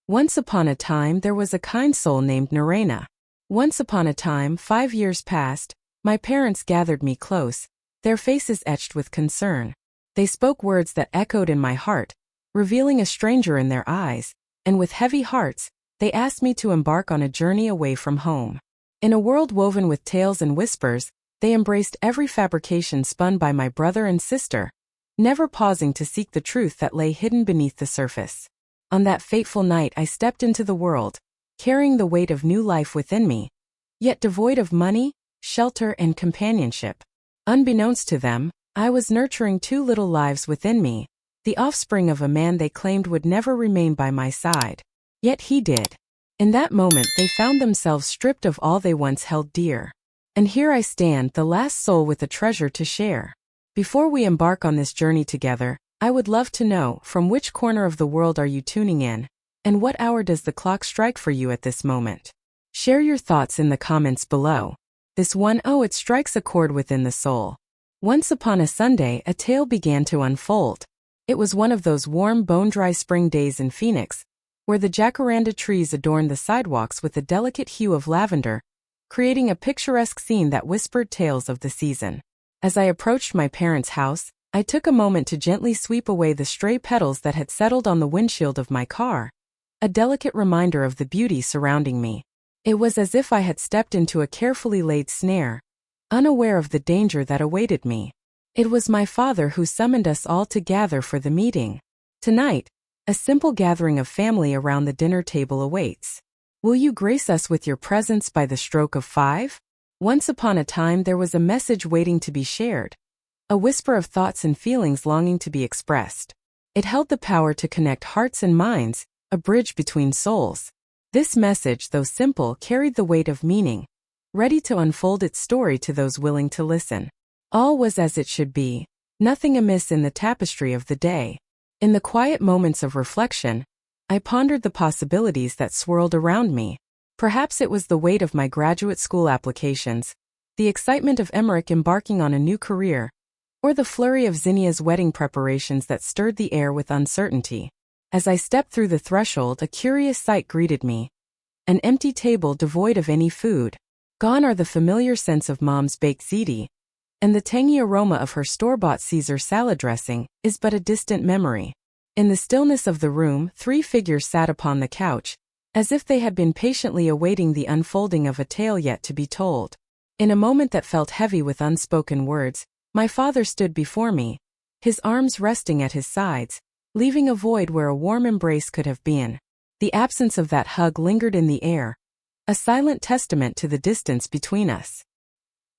Once upon a time there was a kind soul named Narena. Once upon a time, 5 years passed, my parents gathered me close, their faces etched with concern. They spoke words that echoed in my heart, revealing a stranger in their eyes, and with heavy hearts, they asked me to embark on a journey away from home. In a world woven with tales and whispers, they embraced every fabrication spun by my brother and sister, never pausing to seek the truth that lay hidden beneath the surface. On that fateful night I stepped into the world, carrying the weight of new life within me, yet devoid of money, shelter, and companionship. Unbeknownst to them, I was nurturing two little lives within me, the offspring of a man they claimed would never remain by my side. Yet he did. In that moment they found themselves stripped of all they once held dear. And here I stand, the last soul with a treasure to share. Before we embark on this journey together, I would love to know, from which corner of the world are you tuning in, and what hour does the clock strike for you at this moment? Share your thoughts in the comments below. It strikes a chord within the soul. Once upon a Sunday, a tale began to unfold. It was one of those warm, bone-dry spring days in Phoenix, where the jacaranda trees adorned the sidewalks with a delicate hue of lavender, creating a picturesque scene that whispered tales of the season. As I approached my parents' house, I took a moment to gently sweep away the stray petals that had settled on the windshield of my car, a delicate reminder of the beauty surrounding me. It was as if I had stepped into a carefully laid snare, unaware of the danger that awaited me. It was my father who summoned us all to gather for the meeting. Tonight, a simple gathering of family around the dinner table awaits. Will you grace us with your presence by the stroke of 5? Once upon a time there was a message waiting to be shared, a whisper of thoughts and feelings longing to be expressed. It held the power to connect hearts and minds, a bridge between souls. This message, though simple, carried the weight of meaning, ready to unfold its story to those willing to listen. All was as it should be, nothing amiss in the tapestry of the day. In the quiet moments of reflection, I pondered the possibilities that swirled around me. Perhaps it was the weight of my graduate school applications, the excitement of Emmerich embarking on a new career, or the flurry of Zinnia's wedding preparations that stirred the air with uncertainty. As I stepped through the threshold, a curious sight greeted me. An empty table devoid of any food. Gone are the familiar scents of Mom's baked ziti, and the tangy aroma of her store-bought Caesar salad dressing is but a distant memory. In the stillness of the room, 3 figures sat upon the couch, as if they had been patiently awaiting the unfolding of a tale yet to be told. In a moment that felt heavy with unspoken words, my father stood before me, his arms resting at his sides, leaving a void where a warm embrace could have been. The absence of that hug lingered in the air, a silent testament to the distance between us.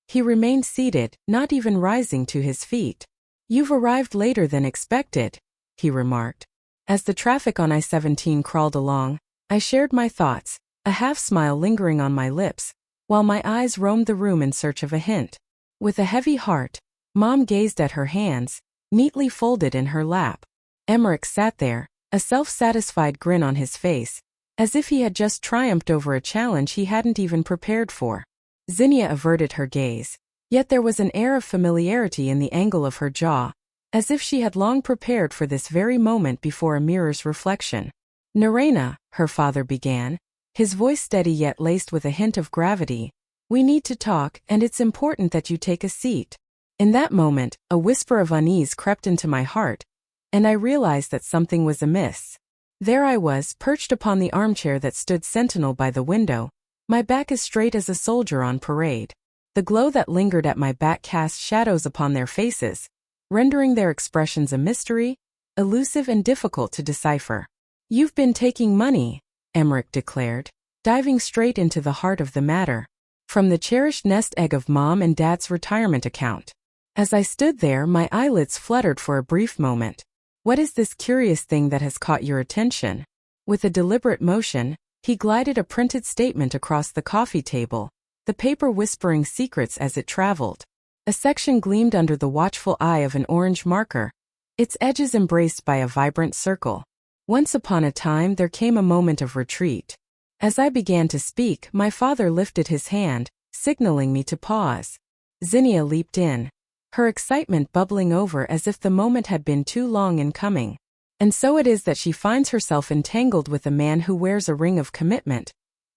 He remained seated, not even rising to his feet. "You've arrived later than expected," he remarked. As the traffic on I-17 crawled along, I shared my thoughts, a half-smile lingering on my lips, while my eyes roamed the room in search of a hint. With a heavy heart, Mom gazed at her hands, neatly folded in her lap. Emmerich sat there, a self-satisfied grin on his face, as if he had just triumphed over a challenge he hadn't even prepared for. Zinnia averted her gaze, yet there was an air of familiarity in the angle of her jaw, as if she had long prepared for this very moment before a mirror's reflection. "Narena," her father began, his voice steady yet laced with a hint of gravity, "we need to talk, and it's important that you take a seat." In that moment, a whisper of unease crept into my heart, and I realized that something was amiss. There I was, perched upon the armchair that stood sentinel by the window, my back as straight as a soldier on parade. The glow that lingered at my back cast shadows upon their faces, rendering their expressions a mystery, elusive and difficult to decipher. "You've been taking money," Emmerich declared, diving straight into the heart of the matter, "from the cherished nest egg of Mom and Dad's retirement account." As I stood there, my eyelids fluttered for a brief moment. "What is this curious thing that has caught your attention?" With a deliberate motion, he glided a printed statement across the coffee table, the paper whispering secrets as it traveled. A section gleamed under the watchful eye of an orange marker, its edges embraced by a vibrant circle. "Once upon a time there came a moment of retreat." As I began to speak, my father lifted his hand, signaling me to pause. Zinnia leaped in, her excitement bubbling over as if the moment had been too long in coming. And so it is that she finds herself entangled with a man who wears a ring of commitment.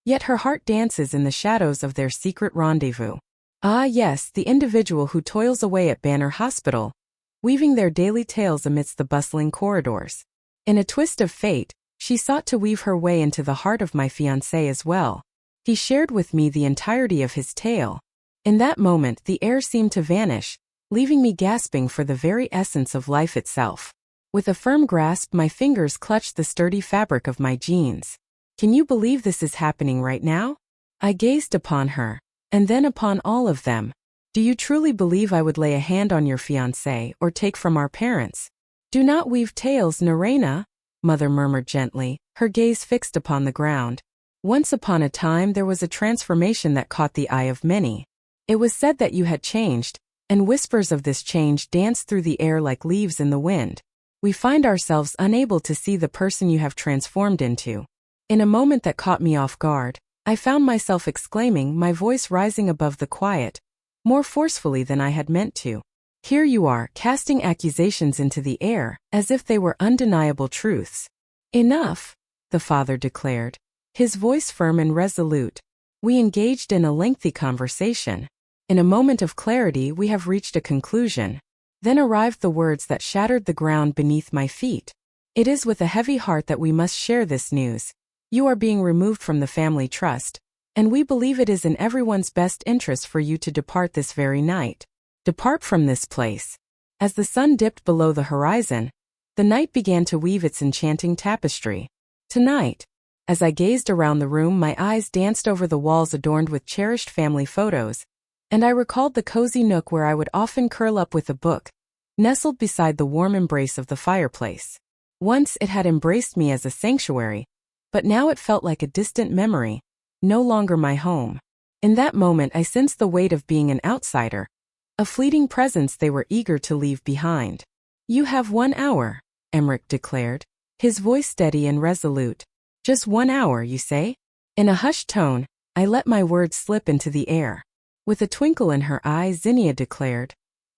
Yet her heart dances in the shadows of their secret rendezvous. Ah yes, the individual who toils away at Banner Hospital, weaving their daily tales amidst the bustling corridors. In a twist of fate, she sought to weave her way into the heart of my fiancé as well. He shared with me the entirety of his tale. In that moment the air seemed to vanish, leaving me gasping for the very essence of life itself. With a firm grasp, my fingers clutched the sturdy fabric of my jeans. Can you believe this is happening right now? I gazed upon her, and then upon all of them. Do you truly believe I would lay a hand on your fiancé or take from our parents? Do not weave tales, Narena, Mother murmured gently, her gaze fixed upon the ground. Once upon a time there was a transformation that caught the eye of many. It was said that you had changed, and whispers of this change danced through the air like leaves in the wind. We find ourselves unable to see the person you have transformed into. In a moment that caught me off guard, I found myself exclaiming, my voice rising above the quiet, more forcefully than I had meant to. Here you are, casting accusations into the air, as if they were undeniable truths. Enough, the father declared, his voice firm and resolute. We engaged in a lengthy conversation. In a moment of clarity we have reached a conclusion. Then arrived the words that shattered the ground beneath my feet. It is with a heavy heart that we must share this news. You are being removed from the family trust, and we believe it is in everyone's best interest for you to depart this very night. Depart from this place. As the sun dipped below the horizon, the night began to weave its enchanting tapestry. Tonight, as I gazed around the room, my eyes danced over the walls adorned with cherished family photos, and I recalled the cozy nook where I would often curl up with a book, nestled beside the warm embrace of the fireplace. Once it had embraced me as a sanctuary, but now it felt like a distant memory, no longer my home. In that moment I sensed the weight of being an outsider, a fleeting presence they were eager to leave behind. You have 1 hour, Emmerich declared, his voice steady and resolute. Just 1 hour, you say? In a hushed tone, I let my words slip into the air. With a twinkle in her eye, Zinnia declared,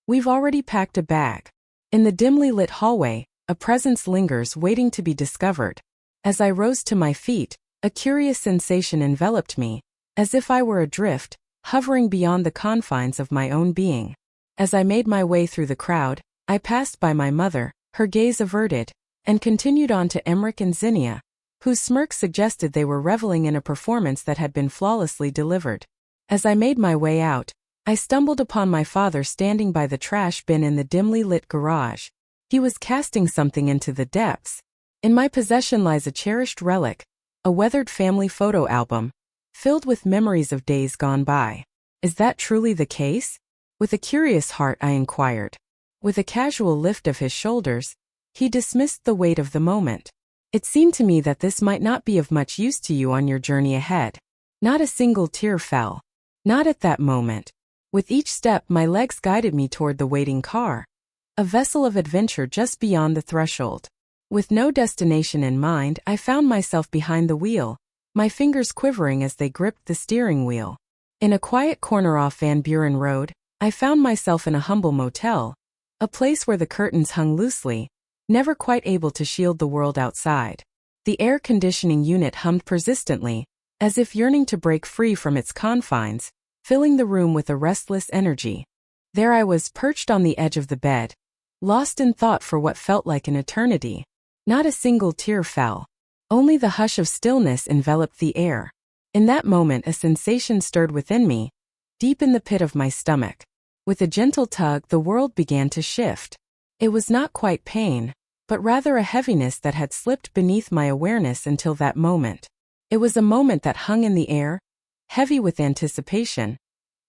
we've already packed a bag. In the dimly lit hallway, a presence lingers waiting to be discovered. As I rose to my feet, a curious sensation enveloped me, as if I were adrift, hovering beyond the confines of my own being. As I made my way through the crowd, I passed by my mother, her gaze averted, and continued on to Emmerich and Zinnia, whose smirk suggested they were reveling in a performance that had been flawlessly delivered. As I made my way out, I stumbled upon my father standing by the trash bin in the dimly lit garage. He was casting something into the depths. In my possession lies a cherished relic, a weathered family photo album, filled with memories of days gone by. Is that truly the case? With a curious heart I inquired. With a casual lift of his shoulders, he dismissed the weight of the moment. It seemed to me that this might not be of much use to you on your journey ahead. Not a single tear fell. Not at that moment. With each step my legs guided me toward the waiting car, a vessel of adventure just beyond the threshold. With no destination in mind, I found myself behind the wheel, my fingers quivering as they gripped the steering wheel. In a quiet corner off Van Buren Road, I found myself in a humble motel, a place where the curtains hung loosely, never quite able to shield the world outside. The air conditioning unit hummed persistently, as if yearning to break free from its confines, filling the room with a restless energy. There I was, perched on the edge of the bed, lost in thought for what felt like an eternity. Not a single tear fell. Only the hush of stillness enveloped the air. In that moment a sensation stirred within me, deep in the pit of my stomach. With a gentle tug the world began to shift. It was not quite pain, but rather a heaviness that had slipped beneath my awareness until that moment. It was a moment that hung in the air, heavy with anticipation.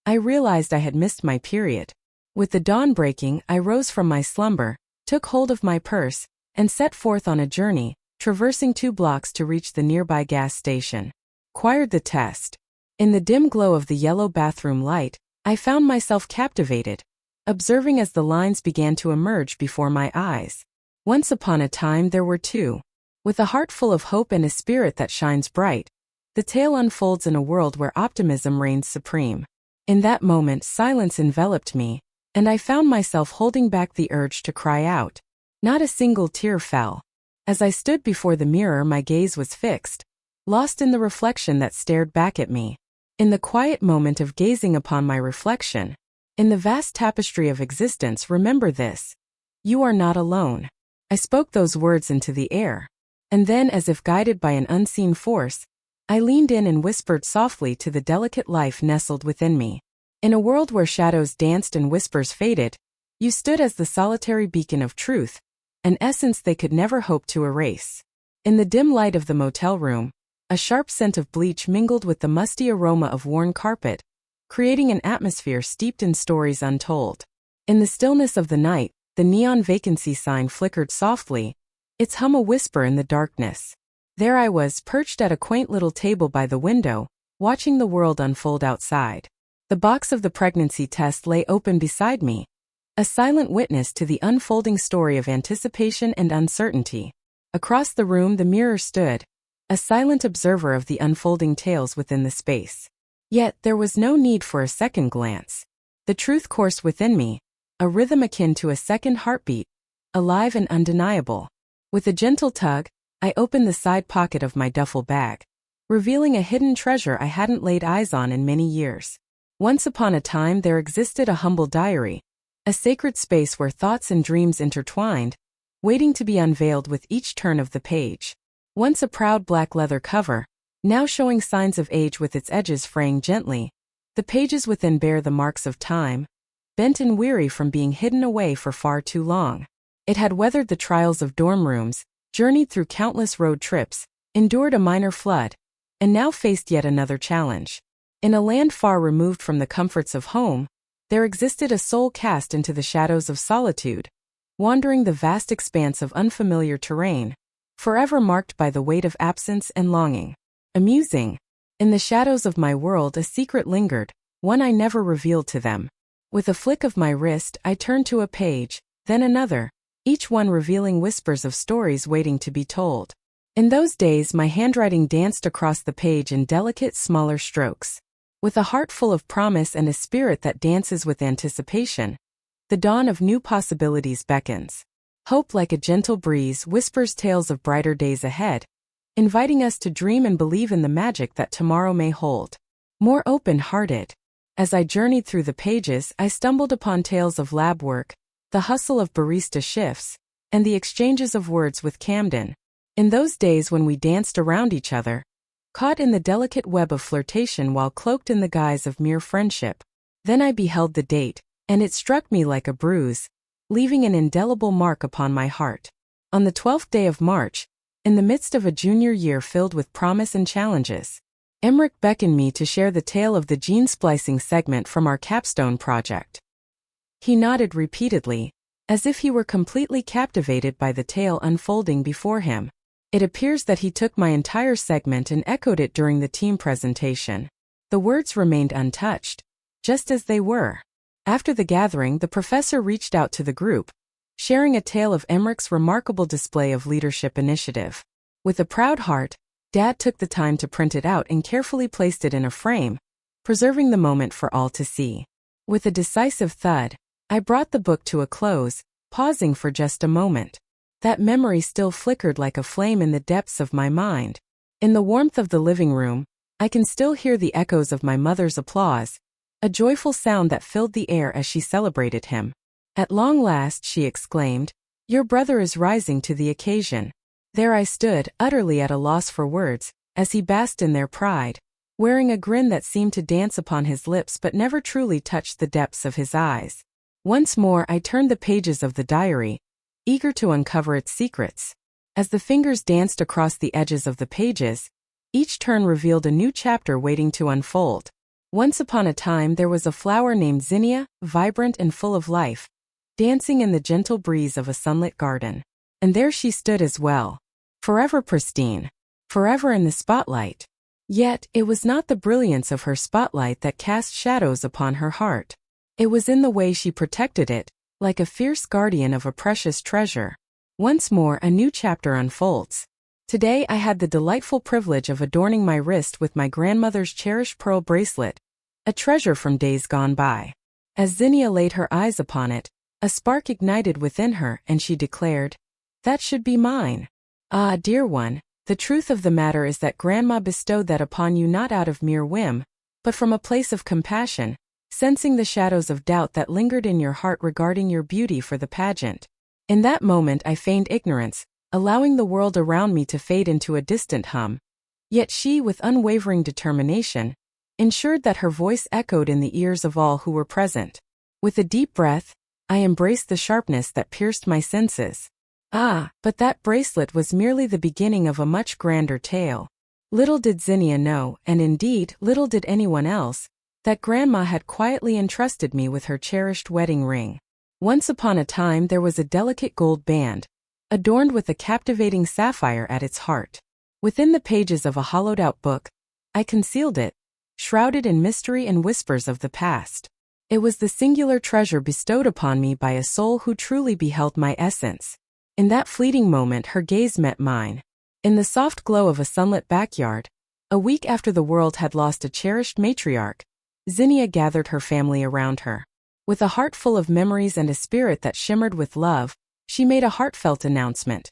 I realized I had missed my period. With the dawn breaking, I rose from my slumber, took hold of my purse, and set forth on a journey, traversing 2 blocks to reach the nearby gas station. Quired the test. In the dim glow of the yellow bathroom light, I found myself captivated, observing as the lines began to emerge before my eyes. Once upon a time there were 2. With a heart full of hope and a spirit that shines bright, the tale unfolds in a world where optimism reigns supreme. In that moment silence enveloped me, and I found myself holding back the urge to cry out. Not a single tear fell. As I stood before the mirror, my gaze was fixed, lost in the reflection that stared back at me. In the quiet moment of gazing upon my reflection, in the vast tapestry of existence, remember this: you are not alone. I spoke those words into the air, and then, as if guided by an unseen force, I leaned in and whispered softly to the delicate life nestled within me. In a world where shadows danced and whispers faded, you stood as the solitary beacon of truth, an essence they could never hope to erase. In the dim light of the motel room, a sharp scent of bleach mingled with the musty aroma of worn carpet, creating an atmosphere steeped in stories untold. In the stillness of the night, the neon vacancy sign flickered softly, its hum a whisper in the darkness. There I was, perched at a quaint little table by the window, watching the world unfold outside. The box of the pregnancy test lay open beside me, a silent witness to the unfolding story of anticipation and uncertainty. Across the room the mirror stood, a silent observer of the unfolding tales within the space. Yet there was no need for a second glance. The truth coursed within me, a rhythm akin to a second heartbeat, alive and undeniable. With a gentle tug, I opened the side pocket of my duffel bag, revealing a hidden treasure I hadn't laid eyes on in many years. Once upon a time there existed a humble diary, a sacred space where thoughts and dreams intertwined, waiting to be unveiled with each turn of the page. Once a proud black leather cover, now showing signs of age with its edges fraying gently, the pages within bear the marks of time, bent and weary from being hidden away for far too long. It had weathered the trials of dorm rooms, journeyed through countless road trips, endured a minor flood, and now faced yet another challenge. In a land far removed from the comforts of home, there existed a soul cast into the shadows of solitude, wandering the vast expanse of unfamiliar terrain, forever marked by the weight of absence and longing. Amusing. In the shadows of my world a secret lingered, one I never revealed to them. With a flick of my wrist I turned to a page, then another, each one revealing whispers of stories waiting to be told. In those days my handwriting danced across the page in delicate, smaller strokes. With a heart full of promise and a spirit that dances with anticipation, the dawn of new possibilities beckons. Hope, like a gentle breeze, whispers tales of brighter days ahead, inviting us to dream and believe in the magic that tomorrow may hold. More open-hearted. As I journeyed through the pages, I stumbled upon tales of lab work, the hustle of barista shifts, and the exchanges of words with Camden. In those days when we danced around each other, caught in the delicate web of flirtation while cloaked in the guise of mere friendship. Then I beheld the date, and it struck me like a bruise, leaving an indelible mark upon my heart. On the 12th day of March, in the midst of a junior year filled with promise and challenges, Emmerich beckoned me to share the tale of the gene splicing segment from our capstone project. He nodded repeatedly, as if he were completely captivated by the tale unfolding before him. It appears that he took my entire segment and echoed it during the team presentation. The words remained untouched, just as they were. After the gathering, the professor reached out to the group, sharing a tale of Emmerich's remarkable display of leadership initiative. With a proud heart, Dad took the time to print it out and carefully placed it in a frame, preserving the moment for all to see. With a decisive thud, I brought the book to a close, pausing for just a moment. That memory still flickered like a flame in the depths of my mind. In the warmth of the living room, I can still hear the echoes of my mother's applause, a joyful sound that filled the air as she celebrated him. "At long last," she exclaimed, "your brother is rising to the occasion." There I stood, utterly at a loss for words, as he basked in their pride, wearing a grin that seemed to dance upon his lips but never truly touched the depths of his eyes. Once more I turned the pages of the diary, eager to uncover its secrets. As the fingers danced across the edges of the pages, each turn revealed a new chapter waiting to unfold. Once upon a time there was a flower named Zinnia, vibrant and full of life, dancing in the gentle breeze of a sunlit garden. And there she stood as well, forever pristine, forever in the spotlight. Yet, it was not the brilliance of her spotlight that cast shadows upon her heart. It was in the way she protected it, like a fierce guardian of a precious treasure. Once more a new chapter unfolds. Today I had the delightful privilege of adorning my wrist with my grandmother's cherished pearl bracelet, a treasure from days gone by. As Zinnia laid her eyes upon it, a spark ignited within her and she declared, "That should be mine." Ah, dear one, the truth of the matter is that Grandma bestowed that upon you not out of mere whim, but from a place of compassion, sensing the shadows of doubt that lingered in your heart regarding your beauty for the pageant. In that moment I feigned ignorance, allowing the world around me to fade into a distant hum. Yet she, with unwavering determination, ensured that her voice echoed in the ears of all who were present. With a deep breath, I embraced the sharpness that pierced my senses. Ah, but that bracelet was merely the beginning of a much grander tale. Little did Zinnia know, and indeed little did anyone else, that Grandma had quietly entrusted me with her cherished wedding ring. Once upon a time there was a delicate gold band, adorned with a captivating sapphire at its heart. Within the pages of a hollowed-out book, I concealed it, shrouded in mystery and whispers of the past. It was the singular treasure bestowed upon me by a soul who truly beheld my essence. In that fleeting moment her gaze met mine. In the soft glow of a sunlit backyard, a week after the world had lost a cherished matriarch, Zinnia gathered her family around her. With a heart full of memories and a spirit that shimmered with love, she made a heartfelt announcement.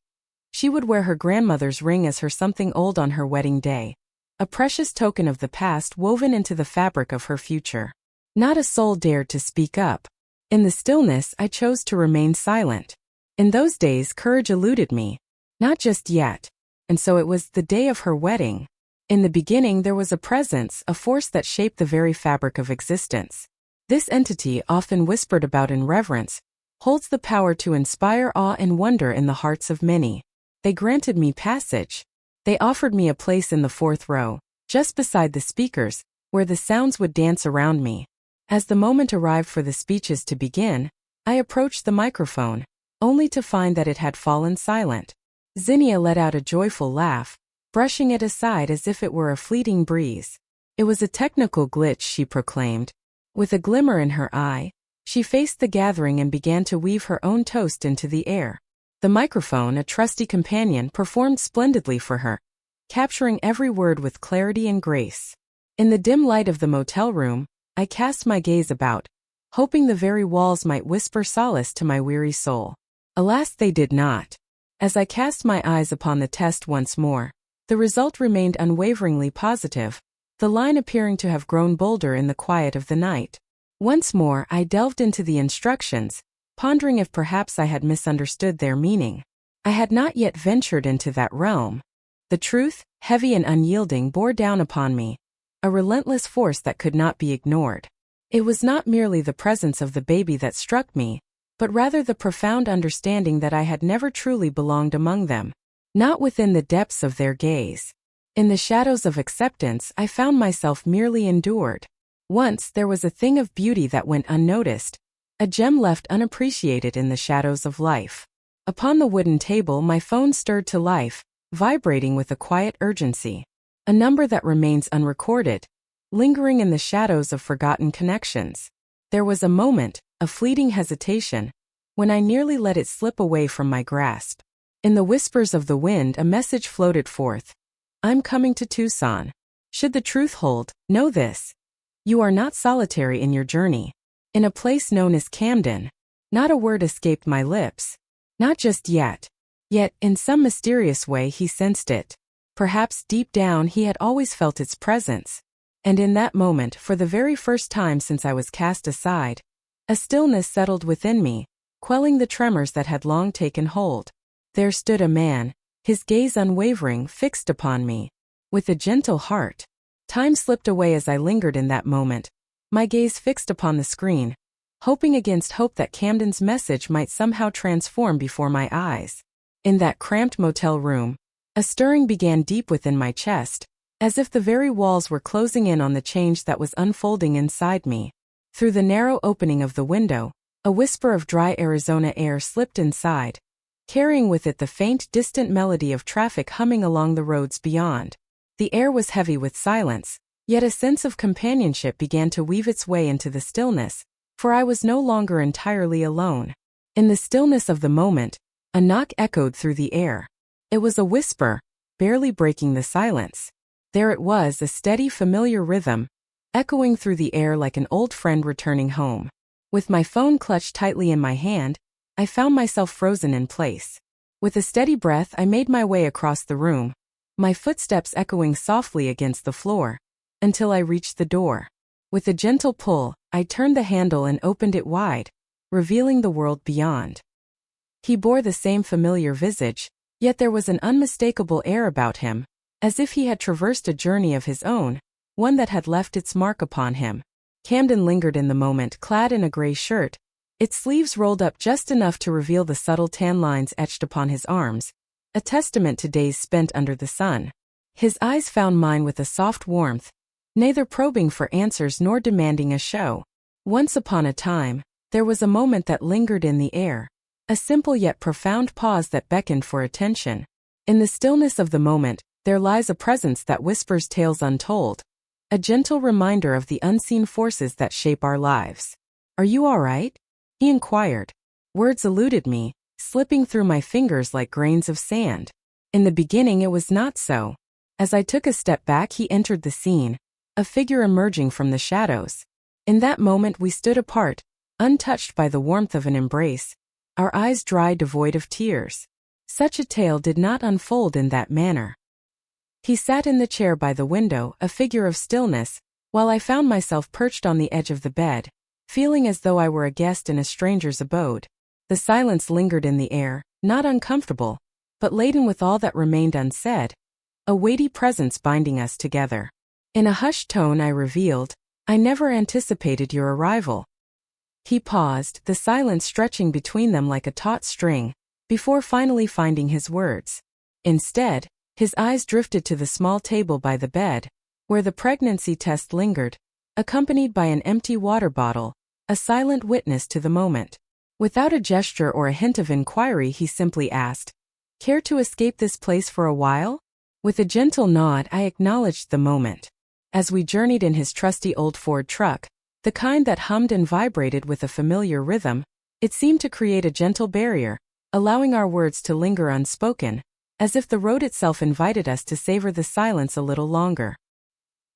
She would wear her grandmother's ring as her something old on her wedding day, a precious token of the past woven into the fabric of her future. Not a soul dared to speak up. In the stillness I chose to remain silent. In those days courage eluded me. Not just yet. And so it was the day of her wedding. In the beginning there was a presence, a force that shaped the very fabric of existence. This entity, often whispered about in reverence, holds the power to inspire awe and wonder in the hearts of many. They granted me passage. They offered me a place in the fourth row, just beside the speakers, where the sounds would dance around me. As the moment arrived for the speeches to begin, I approached the microphone, only to find that it had fallen silent. Zinnia let out a joyful laugh, brushing it aside as if it were a fleeting breeze. It was a technical glitch, she proclaimed. With a glimmer in her eye, she faced the gathering and began to weave her own toast into the air. The microphone, a trusty companion, performed splendidly for her, capturing every word with clarity and grace. In the dim light of the motel room, I cast my gaze about, hoping the very walls might whisper solace to my weary soul. Alas, they did not. As I cast my eyes upon the test once more, the result remained unwaveringly positive, the line appearing to have grown bolder in the quiet of the night. Once more I delved into the instructions, pondering if perhaps I had misunderstood their meaning. I had not yet ventured into that realm. The truth, heavy and unyielding, bore down upon me, a relentless force that could not be ignored. It was not merely the presence of the baby that struck me, but rather the profound understanding that I had never truly belonged among them, not within the depths of their gaze. In the shadows of acceptance I found myself merely endured. Once there was a thing of beauty that went unnoticed, a gem left unappreciated in the shadows of life. Upon the wooden table my phone stirred to life, vibrating with a quiet urgency. A number that remains unrecorded, lingering in the shadows of forgotten connections. There was a moment, a fleeting hesitation, when I nearly let it slip away from my grasp. In the whispers of the wind a message floated forth. I'm coming to Tucson. Should the truth hold, know this. You are not solitary in your journey. In a place known as Camden. Not a word escaped my lips. Not just yet. Yet, in some mysterious way he sensed it. Perhaps deep down he had always felt its presence. And in that moment, for the very first time since I was cast aside, a stillness settled within me, quelling the tremors that had long taken hold. There stood a man, his gaze unwavering, fixed upon me, with a gentle heart. Time slipped away as I lingered in that moment, my gaze fixed upon the screen, hoping against hope that Camden's message might somehow transform before my eyes. In that cramped motel room, a stirring began deep within my chest, as if the very walls were closing in on the change that was unfolding inside me. Through the narrow opening of the window, a whisper of dry Arizona air slipped inside, carrying with it the faint, distant melody of traffic humming along the roads beyond. The air was heavy with silence, yet a sense of companionship began to weave its way into the stillness, for I was no longer entirely alone. In the stillness of the moment, a knock echoed through the air. It was a whisper, barely breaking the silence. There it was, a steady, familiar rhythm, echoing through the air like an old friend returning home. With my phone clutched tightly in my hand, I found myself frozen in place. With a steady breath, I made my way across the room, my footsteps echoing softly against the floor, until I reached the door. With a gentle pull, I turned the handle and opened it wide, revealing the world beyond. He bore the same familiar visage, yet there was an unmistakable air about him, as if he had traversed a journey of his own, one that had left its mark upon him. Camden lingered in the moment, clad in a gray shirt, its sleeves rolled up just enough to reveal the subtle tan lines etched upon his arms, a testament to days spent under the sun. His eyes found mine with a soft warmth, neither probing for answers nor demanding a show. Once upon a time, there was a moment that lingered in the air, a simple yet profound pause that beckoned for attention. In the stillness of the moment, there lies a presence that whispers tales untold, a gentle reminder of the unseen forces that shape our lives. "Are you all right?" he inquired. Words eluded me, slipping through my fingers like grains of sand. In the beginning it was not so. As I took a step back, he entered the scene, a figure emerging from the shadows. In that moment we stood apart, untouched by the warmth of an embrace, our eyes dry, devoid of tears. Such a tale did not unfold in that manner. He sat in the chair by the window, a figure of stillness, while I found myself perched on the edge of the bed, feeling as though I were a guest in a stranger's abode. The silence lingered in the air, not uncomfortable, but laden with all that remained unsaid, a weighty presence binding us together. In a hushed tone I revealed, "I never anticipated your arrival." He paused, the silence stretching between them like a taut string, before finally finding his words. Instead, his eyes drifted to the small table by the bed, where the pregnancy test lingered, accompanied by an empty water bottle, a silent witness to the moment. Without a gesture or a hint of inquiry, he simply asked, "Care to escape this place for a while?" With a gentle nod, I acknowledged the moment. As we journeyed in his trusty old Ford truck, the kind that hummed and vibrated with a familiar rhythm, it seemed to create a gentle barrier, allowing our words to linger unspoken, as if the road itself invited us to savor the silence a little longer.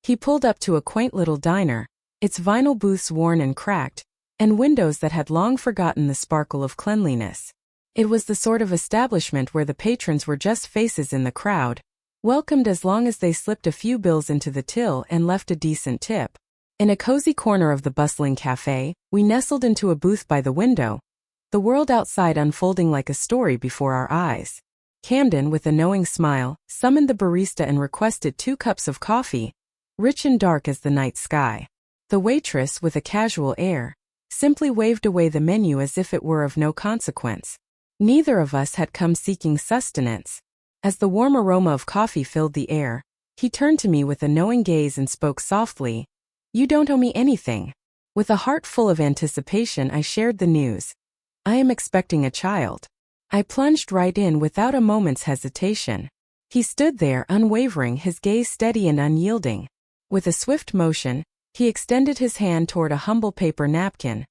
He pulled up to a quaint little diner, its vinyl booths worn and cracked, and windows that had long forgotten the sparkle of cleanliness. It was the sort of establishment where the patrons were just faces in the crowd, welcomed as long as they slipped a few bills into the till and left a decent tip. In a cozy corner of the bustling cafe, we nestled into a booth by the window, the world outside unfolding like a story before our eyes. Camden, with a knowing smile, summoned the barista and requested 2 cups of coffee, rich and dark as the night sky. The waitress, with a casual air, simply waved away the menu as if it were of no consequence. Neither of us had come seeking sustenance. As the warm aroma of coffee filled the air, he turned to me with a knowing gaze and spoke softly, "You don't owe me anything." With a heart full of anticipation, I shared the news. "I am expecting a child." I plunged right in without a moment's hesitation. He stood there unwavering, his gaze steady and unyielding. With a swift motion, he extended his hand toward a humble paper napkin,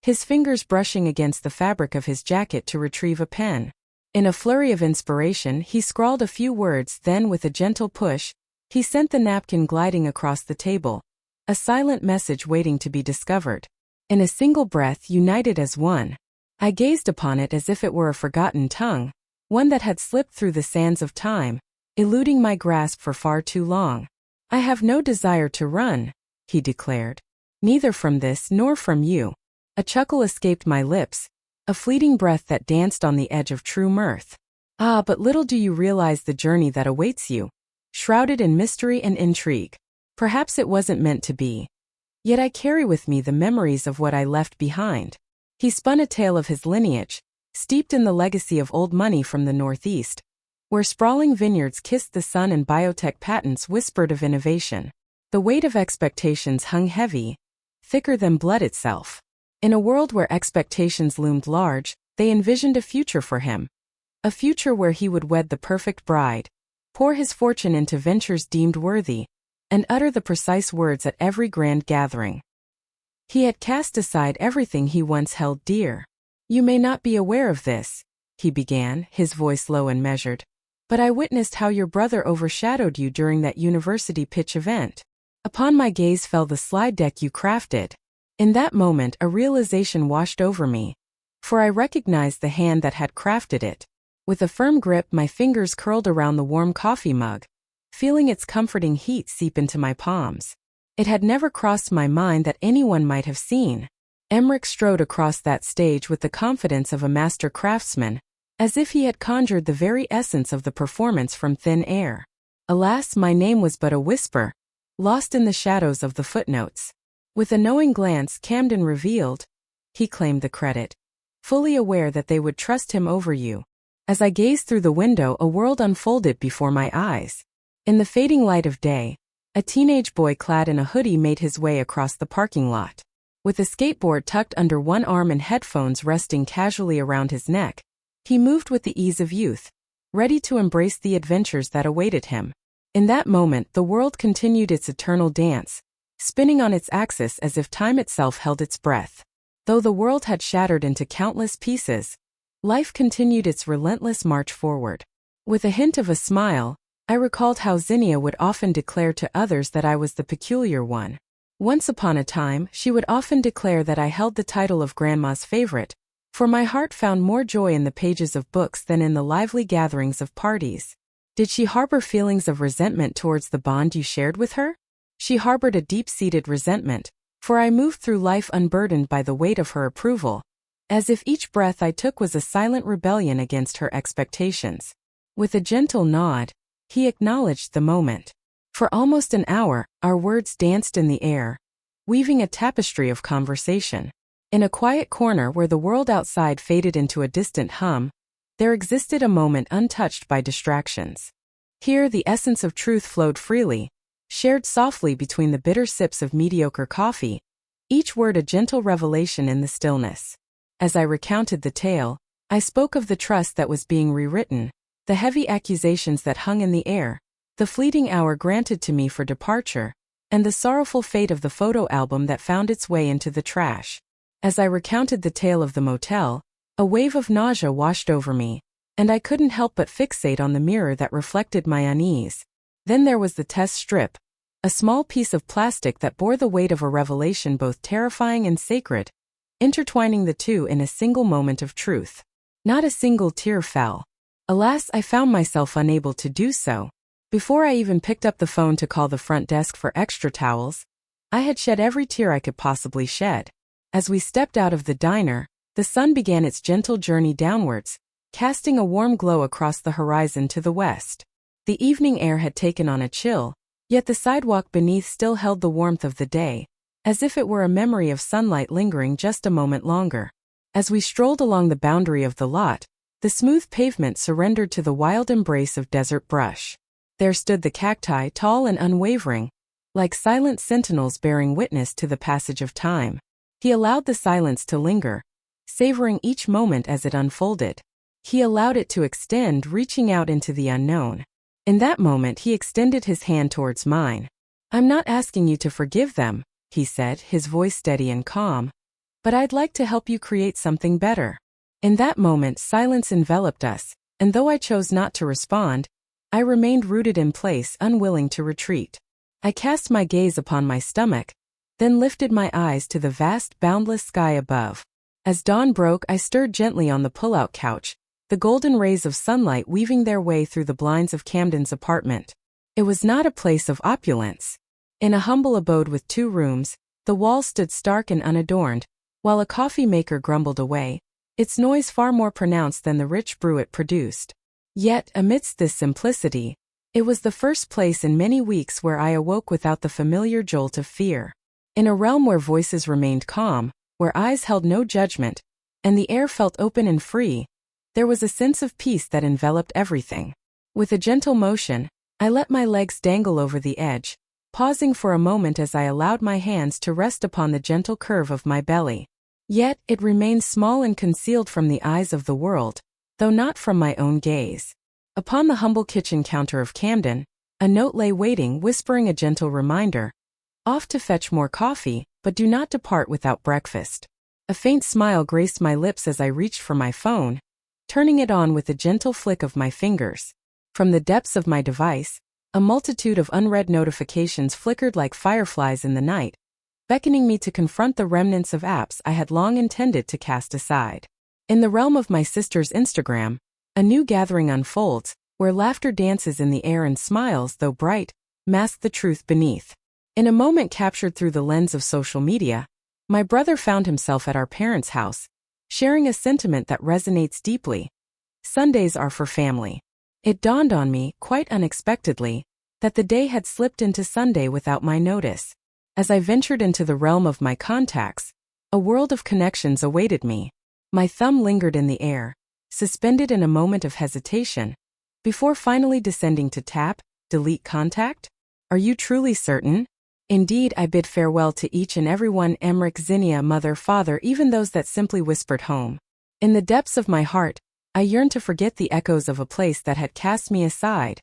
his fingers brushing against the fabric of his jacket to retrieve a pen. In a flurry of inspiration, he scrawled a few words, then with a gentle push, he sent the napkin gliding across the table, a silent message waiting to be discovered. In a single breath, united as one, I gazed upon it as if it were a forgotten tongue, one that had slipped through the sands of time, eluding my grasp for far too long. "I have no desire to run," he declared. "Neither from this nor from you." A chuckle escaped my lips, a fleeting breath that danced on the edge of true mirth. "Ah, but little do you realize the journey that awaits you, shrouded in mystery and intrigue. Perhaps it wasn't meant to be. Yet I carry with me the memories of what I left behind." He spun a tale of his lineage, steeped in the legacy of old money from the Northeast, where sprawling vineyards kissed the sun and biotech patents whispered of innovation. The weight of expectations hung heavy, thicker than blood itself. In a world where expectations loomed large, they envisioned a future for him. A future where he would wed the perfect bride, pour his fortune into ventures deemed worthy, and utter the precise words at every grand gathering. He had cast aside everything he once held dear. "You may not be aware of this," he began, his voice low and measured, "but I witnessed how your brother overshadowed you during that university pitch event. Upon my gaze fell the slide deck you crafted." In that moment a realization washed over me, for I recognized the hand that had crafted it, With a firm grip, my fingers curled around the warm coffee mug, feeling its comforting heat seep into my palms. It had never crossed my mind that anyone might have seen. Emmerich strode across that stage with the confidence of a master craftsman, as if he had conjured the very essence of the performance from thin air. Alas, my name was but a whisper, lost in the shadows of the footnotes. With a knowing glance, Camden revealed, he claimed the credit, fully aware that they would trust him over you. As I gazed through the window, a world unfolded before my eyes. In the fading light of day, a teenage boy clad in a hoodie made his way across the parking lot. With a skateboard tucked under one arm and headphones resting casually around his neck, he moved with the ease of youth, ready to embrace the adventures that awaited him. In that moment, the world continued its eternal dance, spinning on its axis as if time itself held its breath. Though the world had shattered into countless pieces, life continued its relentless march forward. With a hint of a smile, I recalled how Zinnia would often declare to others that I was the peculiar one. Once upon a time, she would often declare that I held the title of Grandma's favorite, for my heart found more joy in the pages of books than in the lively gatherings of parties. Did she harbor feelings of resentment towards the bond you shared with her? She harbored a deep-seated resentment, for I moved through life unburdened by the weight of her approval, as if each breath I took was a silent rebellion against her expectations. With a gentle nod, he acknowledged the moment. For almost an hour, our words danced in the air, weaving a tapestry of conversation. In a quiet corner where the world outside faded into a distant hum, there existed a moment untouched by distractions. Here the essence of truth flowed freely, shared softly between the bitter sips of mediocre coffee, each word a gentle revelation in the stillness. As I recounted the tale, I spoke of the trust that was being rewritten, the heavy accusations that hung in the air, the fleeting hour granted to me for departure, and the sorrowful fate of the photo album that found its way into the trash. As I recounted the tale of the motel, a wave of nausea washed over me, and I couldn't help but fixate on the mirror that reflected my unease. Then there was the test strip, a small piece of plastic that bore the weight of a revelation both terrifying and sacred, intertwining the two in a single moment of truth. Not a single tear fell. Alas, I found myself unable to do so. Before I even picked up the phone to call the front desk for extra towels, I had shed every tear I could possibly shed. As we stepped out of the diner, the sun began its gentle journey downwards, casting a warm glow across the horizon to the west. The evening air had taken on a chill, yet the sidewalk beneath still held the warmth of the day, as if it were a memory of sunlight lingering just a moment longer. As we strolled along the boundary of the lot, the smooth pavement surrendered to the wild embrace of desert brush. There stood the cacti, tall and unwavering, like silent sentinels bearing witness to the passage of time. He allowed the silence to linger, savoring each moment as it unfolded. He allowed it to extend, reaching out into the unknown. In that moment, he extended his hand towards mine. "I'm not asking you to forgive them," he said, his voice steady and calm, "but I'd like to help you create something better." In that moment, silence enveloped us, and though I chose not to respond, I remained rooted in place, unwilling to retreat. I cast my gaze upon my stomach, then lifted my eyes to the vast, boundless sky above. As dawn broke, I stirred gently on the pull-out couch, the golden rays of sunlight weaving their way through the blinds of Camden's apartment. It was not a place of opulence. In a humble abode with 2 rooms, the walls stood stark and unadorned, while a coffee maker grumbled away, its noise far more pronounced than the rich brew it produced. Yet, amidst this simplicity, it was the first place in many weeks where I awoke without the familiar jolt of fear. In a realm where voices remained calm, where eyes held no judgment, and the air felt open and free, there was a sense of peace that enveloped everything. With a gentle motion, I let my legs dangle over the edge, pausing for a moment as I allowed my hands to rest upon the gentle curve of my belly. Yet, it remained small and concealed from the eyes of the world, though not from my own gaze. Upon the humble kitchen counter of Camden, a note lay waiting, whispering a gentle reminder, "Off to fetch more coffee, but do not depart without breakfast." A faint smile graced my lips as I reached for my phone, turning it on with a gentle flick of my fingers. From the depths of my device, a multitude of unread notifications flickered like fireflies in the night, beckoning me to confront the remnants of apps I had long intended to cast aside. In the realm of my sister's Instagram, A new gathering unfolds, where laughter dances in the air and smiles, though bright, mask the truth beneath. In a moment captured through the lens of social media, my brother found himself at our parents' house, sharing a sentiment that resonates deeply. Sundays are for family. It dawned on me, quite unexpectedly, that the day had slipped into Sunday without my notice. As I ventured into the realm of my contacts, a world of connections awaited me. My thumb lingered in the air, suspended in a moment of hesitation, before finally descending to tap, delete contact. Are you truly certain? Indeed, I bid farewell to each and every one, Emmerich, Zinnia, mother, father, even those that simply whispered home. In the depths of my heart, I yearned to forget the echoes of a place that had cast me aside,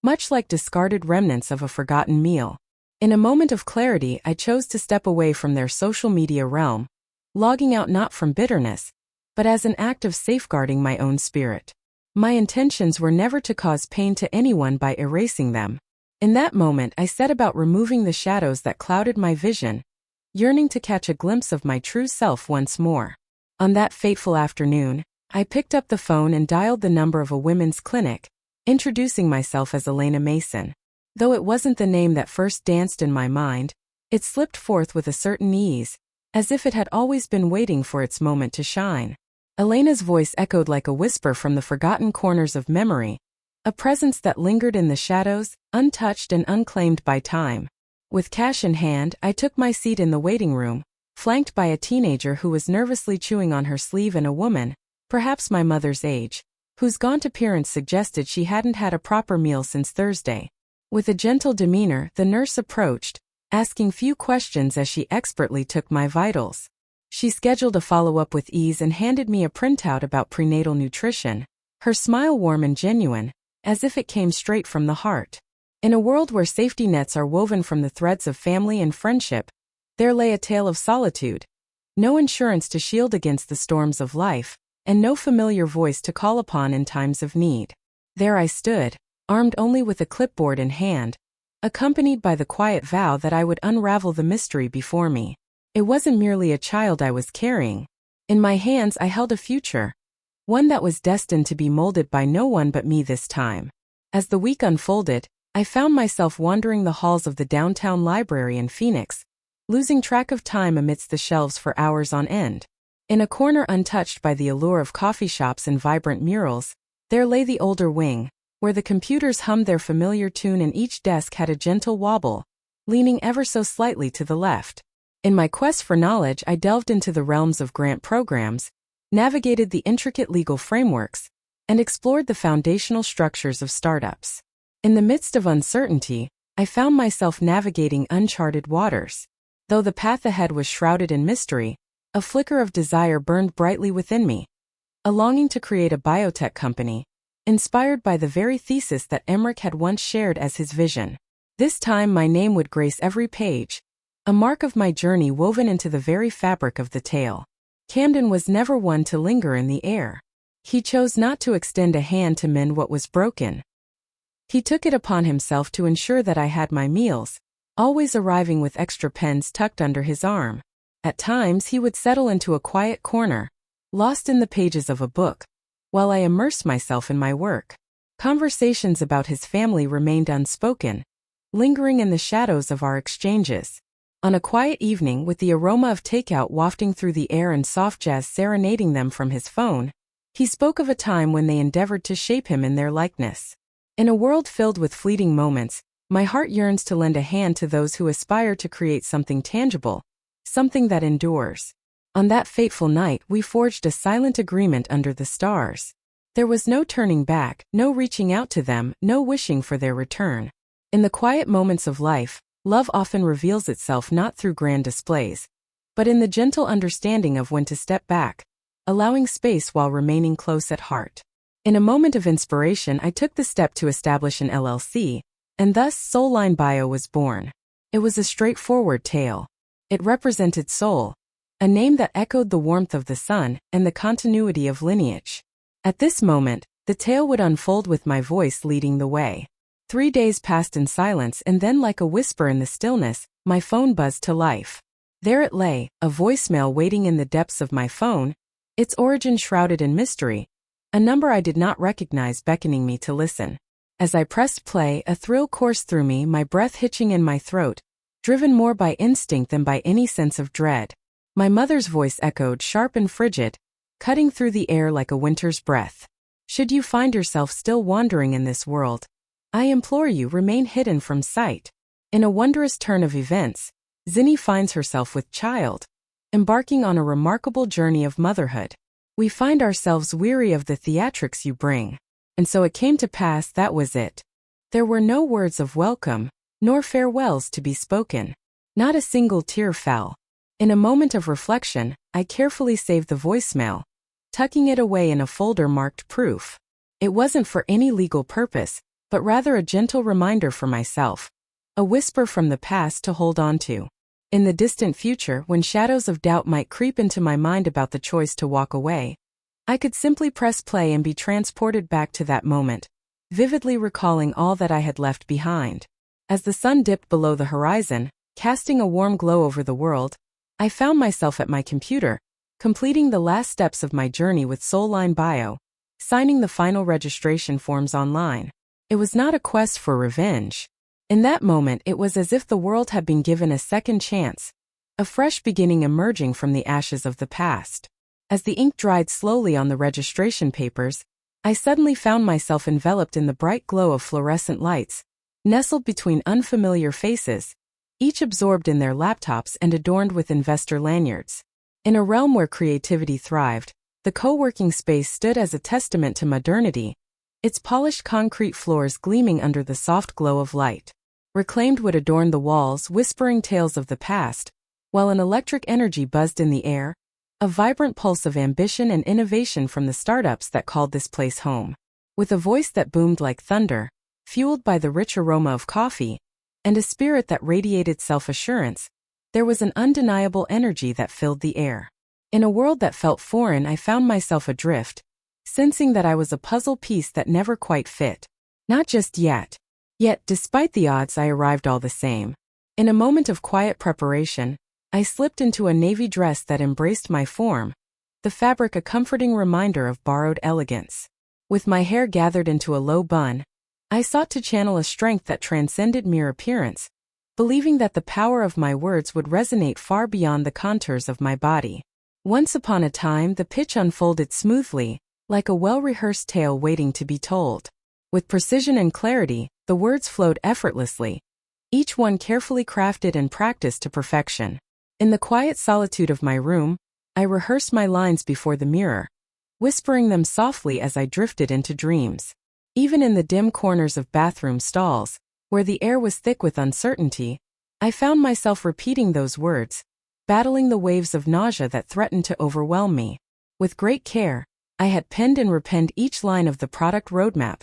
much like discarded remnants of a forgotten meal. In a moment of clarity, I chose to step away from their social media realm, logging out not from bitterness, but as an act of safeguarding my own spirit. My intentions were never to cause pain to anyone by erasing them. In that moment, I set about removing the shadows that clouded my vision, yearning to catch a glimpse of my true self once more. On that fateful afternoon, I picked up the phone and dialed the number of a women's clinic, introducing myself as Elena Mason. Though it wasn't the name that first danced in my mind, it slipped forth with a certain ease, as if it had always been waiting for its moment to shine. Elena's voice echoed like a whisper from the forgotten corners of memory, a presence that lingered in the shadows, untouched and unclaimed by time. With cash in hand, I took my seat in the waiting room, flanked by a teenager who was nervously chewing on her sleeve and a woman, perhaps my mother's age, whose gaunt appearance suggested she hadn't had a proper meal since Thursday. With a gentle demeanor, the nurse approached, asking few questions as she expertly took my vitals. She scheduled a follow-up with ease and handed me a printout about prenatal nutrition, her smile warm and genuine, as if it came straight from the heart. In a world where safety nets are woven from the threads of family and friendship, there lay a tale of solitude. No insurance to shield against the storms of life, and no familiar voice to call upon in times of need. There I stood, armed only with a clipboard in hand, accompanied by the quiet vow that I would unravel the mystery before me. It wasn't merely a child I was carrying. In my hands I held a future, one that was destined to be molded by no one but me this time. As the week unfolded, I found myself wandering the halls of the downtown library in Phoenix, losing track of time amidst the shelves for hours on end. In a corner untouched by the allure of coffee shops and vibrant murals, there lay the older wing, where the computers hummed their familiar tune and each desk had a gentle wobble, leaning ever so slightly to the left. In my quest for knowledge, I delved into the realms of grant programs, navigated the intricate legal frameworks, and explored the foundational structures of startups. In the midst of uncertainty, I found myself navigating uncharted waters. Though the path ahead was shrouded in mystery, a flicker of desire burned brightly within me, a longing to create a biotech company, inspired by the very thesis that Emmerich had once shared as his vision. This time my name would grace every page, a mark of my journey woven into the very fabric of the tale. Camden was never one to linger in the air. He chose not to extend a hand to mend what was broken. He took it upon himself to ensure that I had my meals, always arriving with extra pens tucked under his arm. At times he would settle into a quiet corner, lost in the pages of a book, while I immersed myself in my work. Conversations about his family remained unspoken, lingering in the shadows of our exchanges. On a quiet evening, with the aroma of takeout wafting through the air and soft jazz serenading them from his phone, he spoke of a time when they endeavored to shape him in their likeness. In a world filled with fleeting moments, my heart yearns to lend a hand to those who aspire to create something tangible, something that endures. On that fateful night, we forged a silent agreement under the stars. There was no turning back, no reaching out to them, no wishing for their return. In the quiet moments of life, love often reveals itself not through grand displays, but in the gentle understanding of when to step back, allowing space while remaining close at heart. In a moment of inspiration, I took the step to establish an LLC, and thus Soulline Bio was born. It was a straightforward tale. It represented soul, a name that echoed the warmth of the sun and the continuity of lineage. At this moment, the tale would unfold with my voice leading the way. 3 days passed in silence, and then, like a whisper in the stillness, my phone buzzed to life. There it lay, a voicemail waiting in the depths of my phone, its origin shrouded in mystery, a number I did not recognize beckoning me to listen. As I pressed play, a thrill coursed through me, my breath hitching in my throat, driven more by instinct than by any sense of dread. My mother's voice echoed, sharp and frigid, cutting through the air like a winter's breath. Should you find yourself still wandering in this world, I implore you, remain hidden from sight. In a wondrous turn of events, Zinni finds herself with child, embarking on a remarkable journey of motherhood. We find ourselves weary of the theatrics you bring. And so it came to pass that was it. There were no words of welcome, nor farewells to be spoken. Not a single tear fell. In a moment of reflection, I carefully saved the voicemail, tucking it away in a folder marked proof. It wasn't for any legal purpose, but rather a gentle reminder for myself. A whisper from the past to hold on to. In the distant future, when shadows of doubt might creep into my mind about the choice to walk away, I could simply press play and be transported back to that moment, vividly recalling all that I had left behind. As the sun dipped below the horizon, casting a warm glow over the world, I found myself at my computer, completing the last steps of my journey with Soulline Bio, signing the final registration forms online. It was not a quest for revenge. In that moment, it was as if the world had been given a second chance, a fresh beginning emerging from the ashes of the past. As the ink dried slowly on the registration papers, I suddenly found myself enveloped in the bright glow of fluorescent lights, nestled between unfamiliar faces, each absorbed in their laptops and adorned with investor lanyards. In a realm where creativity thrived, the co-working space stood as a testament to modernity, its polished concrete floors gleaming under the soft glow of light. Reclaimed wood adorned the walls, whispering tales of the past, while an electric energy buzzed in the air, a vibrant pulse of ambition and innovation from the startups that called this place home. With a voice that boomed like thunder, fueled by the rich aroma of coffee, and a spirit that radiated self-assurance, there was an undeniable energy that filled the air. In a world that felt foreign, I found myself adrift, sensing that I was a puzzle piece that never quite fit. Not just yet. Yet, despite the odds, I arrived all the same. In a moment of quiet preparation, I slipped into a navy dress that embraced my form, the fabric a comforting reminder of borrowed elegance. With my hair gathered into a low bun, I sought to channel a strength that transcended mere appearance, believing that the power of my words would resonate far beyond the contours of my body. Once upon a time, the pitch unfolded smoothly, like a well-rehearsed tale waiting to be told. With precision and clarity, the words flowed effortlessly, each one carefully crafted and practiced to perfection. In the quiet solitude of my room, I rehearsed my lines before the mirror, whispering them softly as I drifted into dreams. Even in the dim corners of bathroom stalls, where the air was thick with uncertainty, I found myself repeating those words, battling the waves of nausea that threatened to overwhelm me. With great care, I had penned and repenned each line of the product roadmap,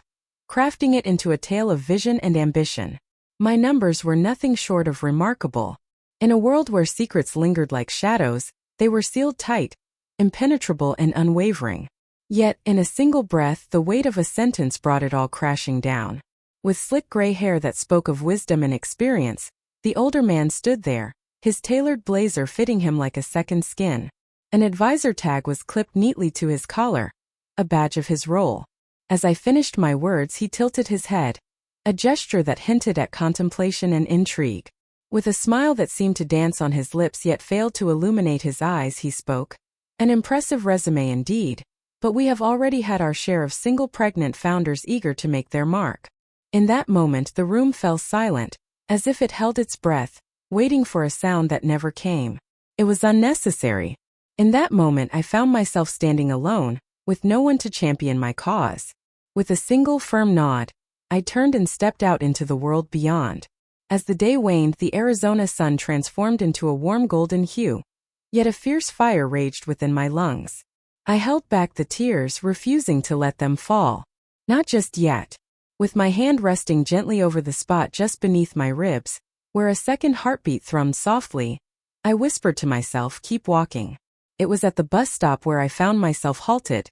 crafting it into a tale of vision and ambition. My numbers were nothing short of remarkable. In a world where secrets lingered like shadows, they were sealed tight, impenetrable and unwavering. Yet, in a single breath, the weight of a sentence brought it all crashing down. With slick gray hair that spoke of wisdom and experience, the older man stood there, his tailored blazer fitting him like a second skin. An advisor tag was clipped neatly to his collar, a badge of his role. As I finished my words, he tilted his head, a gesture that hinted at contemplation and intrigue. With a smile that seemed to dance on his lips yet failed to illuminate his eyes, he spoke. An impressive resume indeed, but we have already had our share of single pregnant founders eager to make their mark. In that moment, the room fell silent, as if it held its breath, waiting for a sound that never came. It was unnecessary. In that moment, I found myself standing alone, with no one to champion my cause. With a single firm nod, I turned and stepped out into the world beyond. As the day waned, the Arizona sun transformed into a warm golden hue, yet a fierce fire raged within my lungs. I held back the tears, refusing to let them fall. Not just yet. With my hand resting gently over the spot just beneath my ribs, where a second heartbeat thrummed softly, I whispered to myself, "Keep walking." It was at the bus stop where I found myself halted,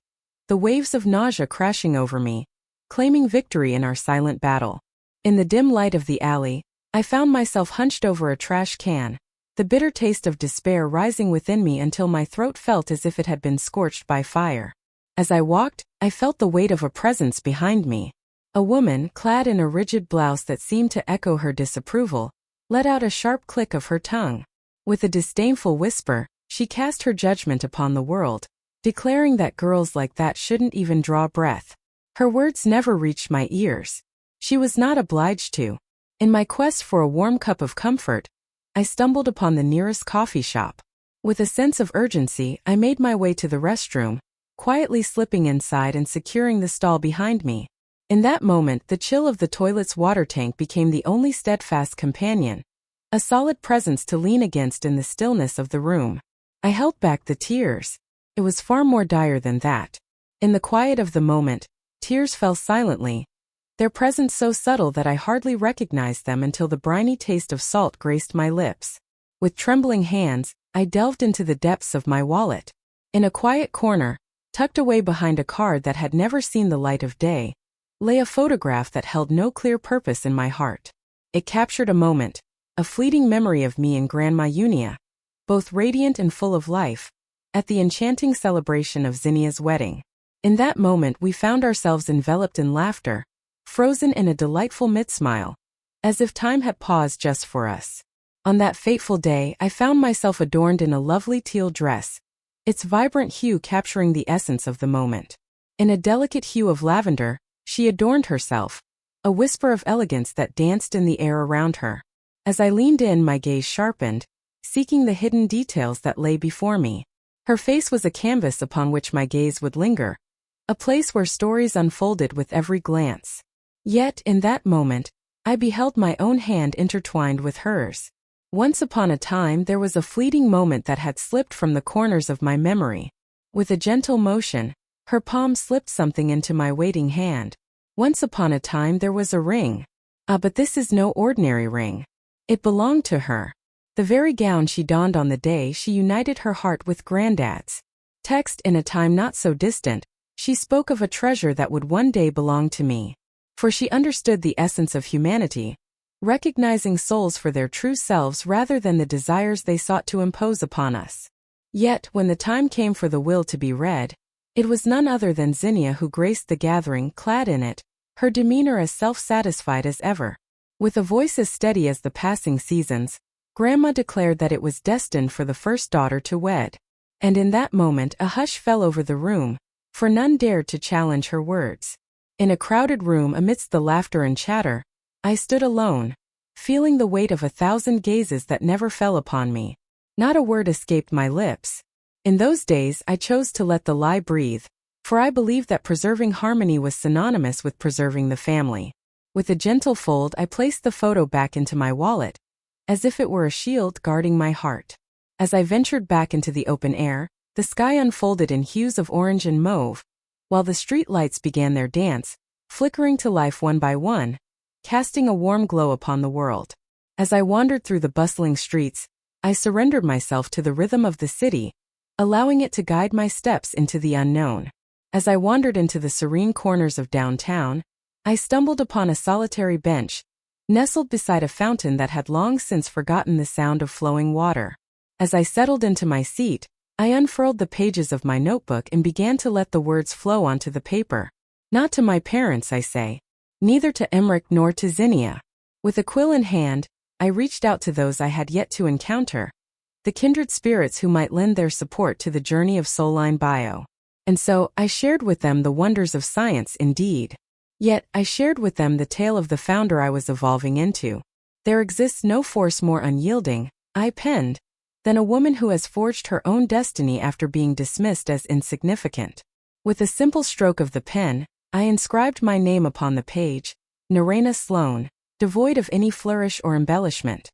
the waves of nausea crashing over me, claiming victory in our silent battle. In the dim light of the alley, I found myself hunched over a trash can, the bitter taste of despair rising within me until my throat felt as if it had been scorched by fire. As I walked, I felt the weight of a presence behind me. A woman, clad in a rigid blouse that seemed to echo her disapproval, let out a sharp click of her tongue. With a disdainful whisper, she cast her judgment upon the world, declaring that girls like that shouldn't even draw breath. Her words never reached my ears. She was not obliged to. In my quest for a warm cup of comfort, I stumbled upon the nearest coffee shop. With a sense of urgency, I made my way to the restroom, quietly slipping inside and securing the stall behind me. In that moment, the chill of the toilet's water tank became the only steadfast companion, a solid presence to lean against in the stillness of the room. I held back the tears. It was far more dire than that. In the quiet of the moment, tears fell silently, their presence so subtle that I hardly recognized them until the briny taste of salt graced my lips. With trembling hands, I delved into the depths of my wallet. In a quiet corner, tucked away behind a card that had never seen the light of day, lay a photograph that held no clear purpose in my heart. It captured a moment, a fleeting memory of me and Grandma Unia, both radiant and full of life, at the enchanting celebration of Zinnia's wedding. In that moment we found ourselves enveloped in laughter, frozen in a delightful mid-smile, as if time had paused just for us. On that fateful day, I found myself adorned in a lovely teal dress, its vibrant hue capturing the essence of the moment. In a delicate hue of lavender, she adorned herself, a whisper of elegance that danced in the air around her. As I leaned in, my gaze sharpened, seeking the hidden details that lay before me. Her face was a canvas upon which my gaze would linger, a place where stories unfolded with every glance. Yet, in that moment, I beheld my own hand intertwined with hers. Once upon a time there was a fleeting moment that had slipped from the corners of my memory. With a gentle motion, her palm slipped something into my waiting hand. Once upon a time there was a ring. But this is no ordinary ring. It belonged to her. The very gown she donned on the day she united her heart with Granddad's. Text in a time not so distant, she spoke of a treasure that would one day belong to me. For she understood the essence of humanity, recognizing souls for their true selves rather than the desires they sought to impose upon us. Yet, when the time came for the will to be read, it was none other than Zinnia who graced the gathering, clad in it, her demeanor as self-satisfied as ever. With a voice as steady as the passing seasons, Grandma declared that it was destined for the first daughter to wed. And in that moment a hush fell over the room, for none dared to challenge her words. In a crowded room amidst the laughter and chatter, I stood alone, feeling the weight of 1,000 gazes that never fell upon me. Not a word escaped my lips. In those days I chose to let the lie breathe, for I believed that preserving harmony was synonymous with preserving the family. With a gentle fold I placed the photo back into my wallet, as if it were a shield guarding my heart. As I ventured back into the open air, the sky unfolded in hues of orange and mauve, while the street lights began their dance, flickering to life one by one, casting a warm glow upon the world. As I wandered through the bustling streets, I surrendered myself to the rhythm of the city, allowing it to guide my steps into the unknown. As I wandered into the serene corners of downtown, I stumbled upon a solitary bench, nestled beside a fountain that had long since forgotten the sound of flowing water. As I settled into my seat, I unfurled the pages of my notebook and began to let the words flow onto the paper. Not to my parents, I say. Neither to Emmerich nor to Zinnia. With a quill in hand, I reached out to those I had yet to encounter, the kindred spirits who might lend their support to the journey of Soulline Bio. And so, I shared with them the wonders of science indeed. Yet, I shared with them the tale of the founder I was evolving into. There exists no force more unyielding, I penned, than a woman who has forged her own destiny after being dismissed as insignificant. With a simple stroke of the pen, I inscribed my name upon the page, Narena Sloan, devoid of any flourish or embellishment.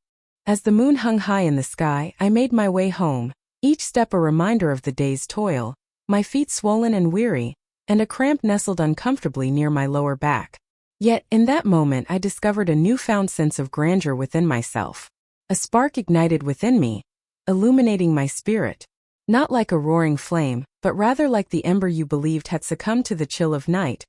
As the moon hung high in the sky, I made my way home, each step a reminder of the day's toil, my feet swollen and weary, and a cramp nestled uncomfortably near my lower back. Yet, in that moment I discovered a newfound sense of grandeur within myself. A spark ignited within me, illuminating my spirit. Not like a roaring flame, but rather like the ember you believed had succumbed to the chill of night,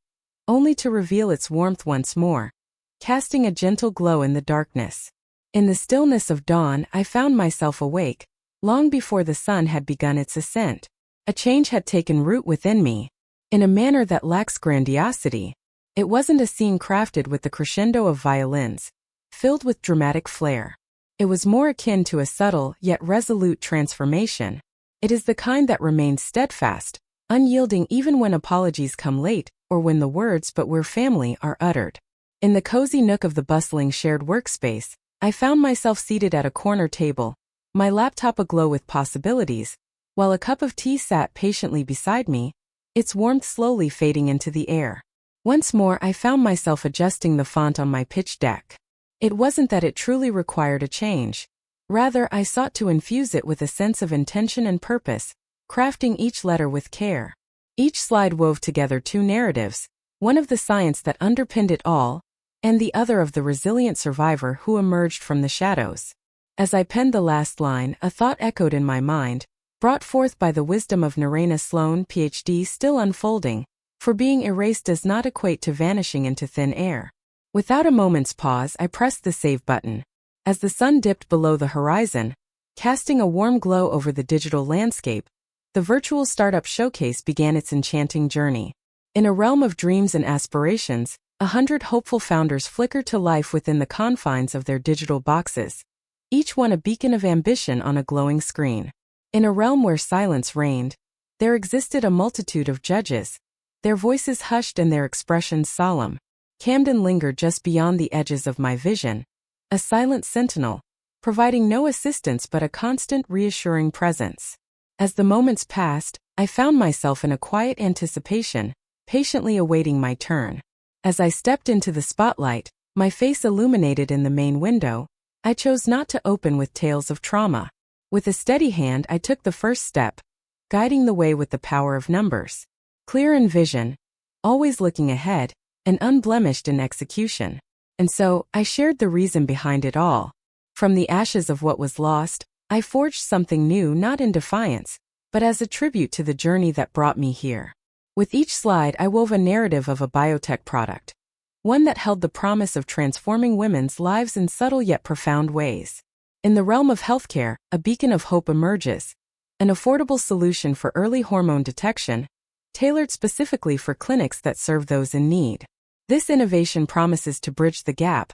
only to reveal its warmth once more, casting a gentle glow in the darkness. In the stillness of dawn I found myself awake, long before the sun had begun its ascent. A change had taken root within me, in a manner that lacks grandiosity. It wasn't a scene crafted with the crescendo of violins, filled with dramatic flair. It was more akin to a subtle yet resolute transformation. It is the kind that remains steadfast, unyielding even when apologies come late, or when the words "but we're family" are uttered. In the cozy nook of the bustling shared workspace, I found myself seated at a corner table, my laptop aglow with possibilities, while a cup of tea sat patiently beside me, its warmth slowly fading into the air. Once more I found myself adjusting the font on my pitch deck. It wasn't that it truly required a change. Rather, I sought to infuse it with a sense of intention and purpose, crafting each letter with care. Each slide wove together two narratives, one of the science that underpinned it all, and the other of the resilient survivor who emerged from the shadows. As I penned the last line, a thought echoed in my mind, brought forth by the wisdom of Narayana Sloan, Ph.D., still unfolding, for being erased does not equate to vanishing into thin air. Without a moment's pause, I pressed the save button. As the sun dipped below the horizon, casting a warm glow over the digital landscape, the virtual startup showcase began its enchanting journey. In a realm of dreams and aspirations, 100 hopeful founders flickered to life within the confines of their digital boxes, each one a beacon of ambition on a glowing screen. In a realm where silence reigned, there existed a multitude of judges, their voices hushed and their expressions solemn. Camden lingered just beyond the edges of my vision, a silent sentinel, providing no assistance but a constant, reassuring presence. As the moments passed, I found myself in a quiet anticipation, patiently awaiting my turn. As I stepped into the spotlight, my face illuminated in the main window, I chose not to open with tales of trauma. With a steady hand, I took the first step, guiding the way with the power of numbers. Clear in vision, always looking ahead, and unblemished in execution. And so, I shared the reason behind it all. From the ashes of what was lost, I forged something new, not in defiance, but as a tribute to the journey that brought me here. With each slide, I wove a narrative of a biotech product, one that held the promise of transforming women's lives in subtle yet profound ways. In the realm of healthcare, a beacon of hope emerges, an affordable solution for early hormone detection, tailored specifically for clinics that serve those in need. This innovation promises to bridge the gap,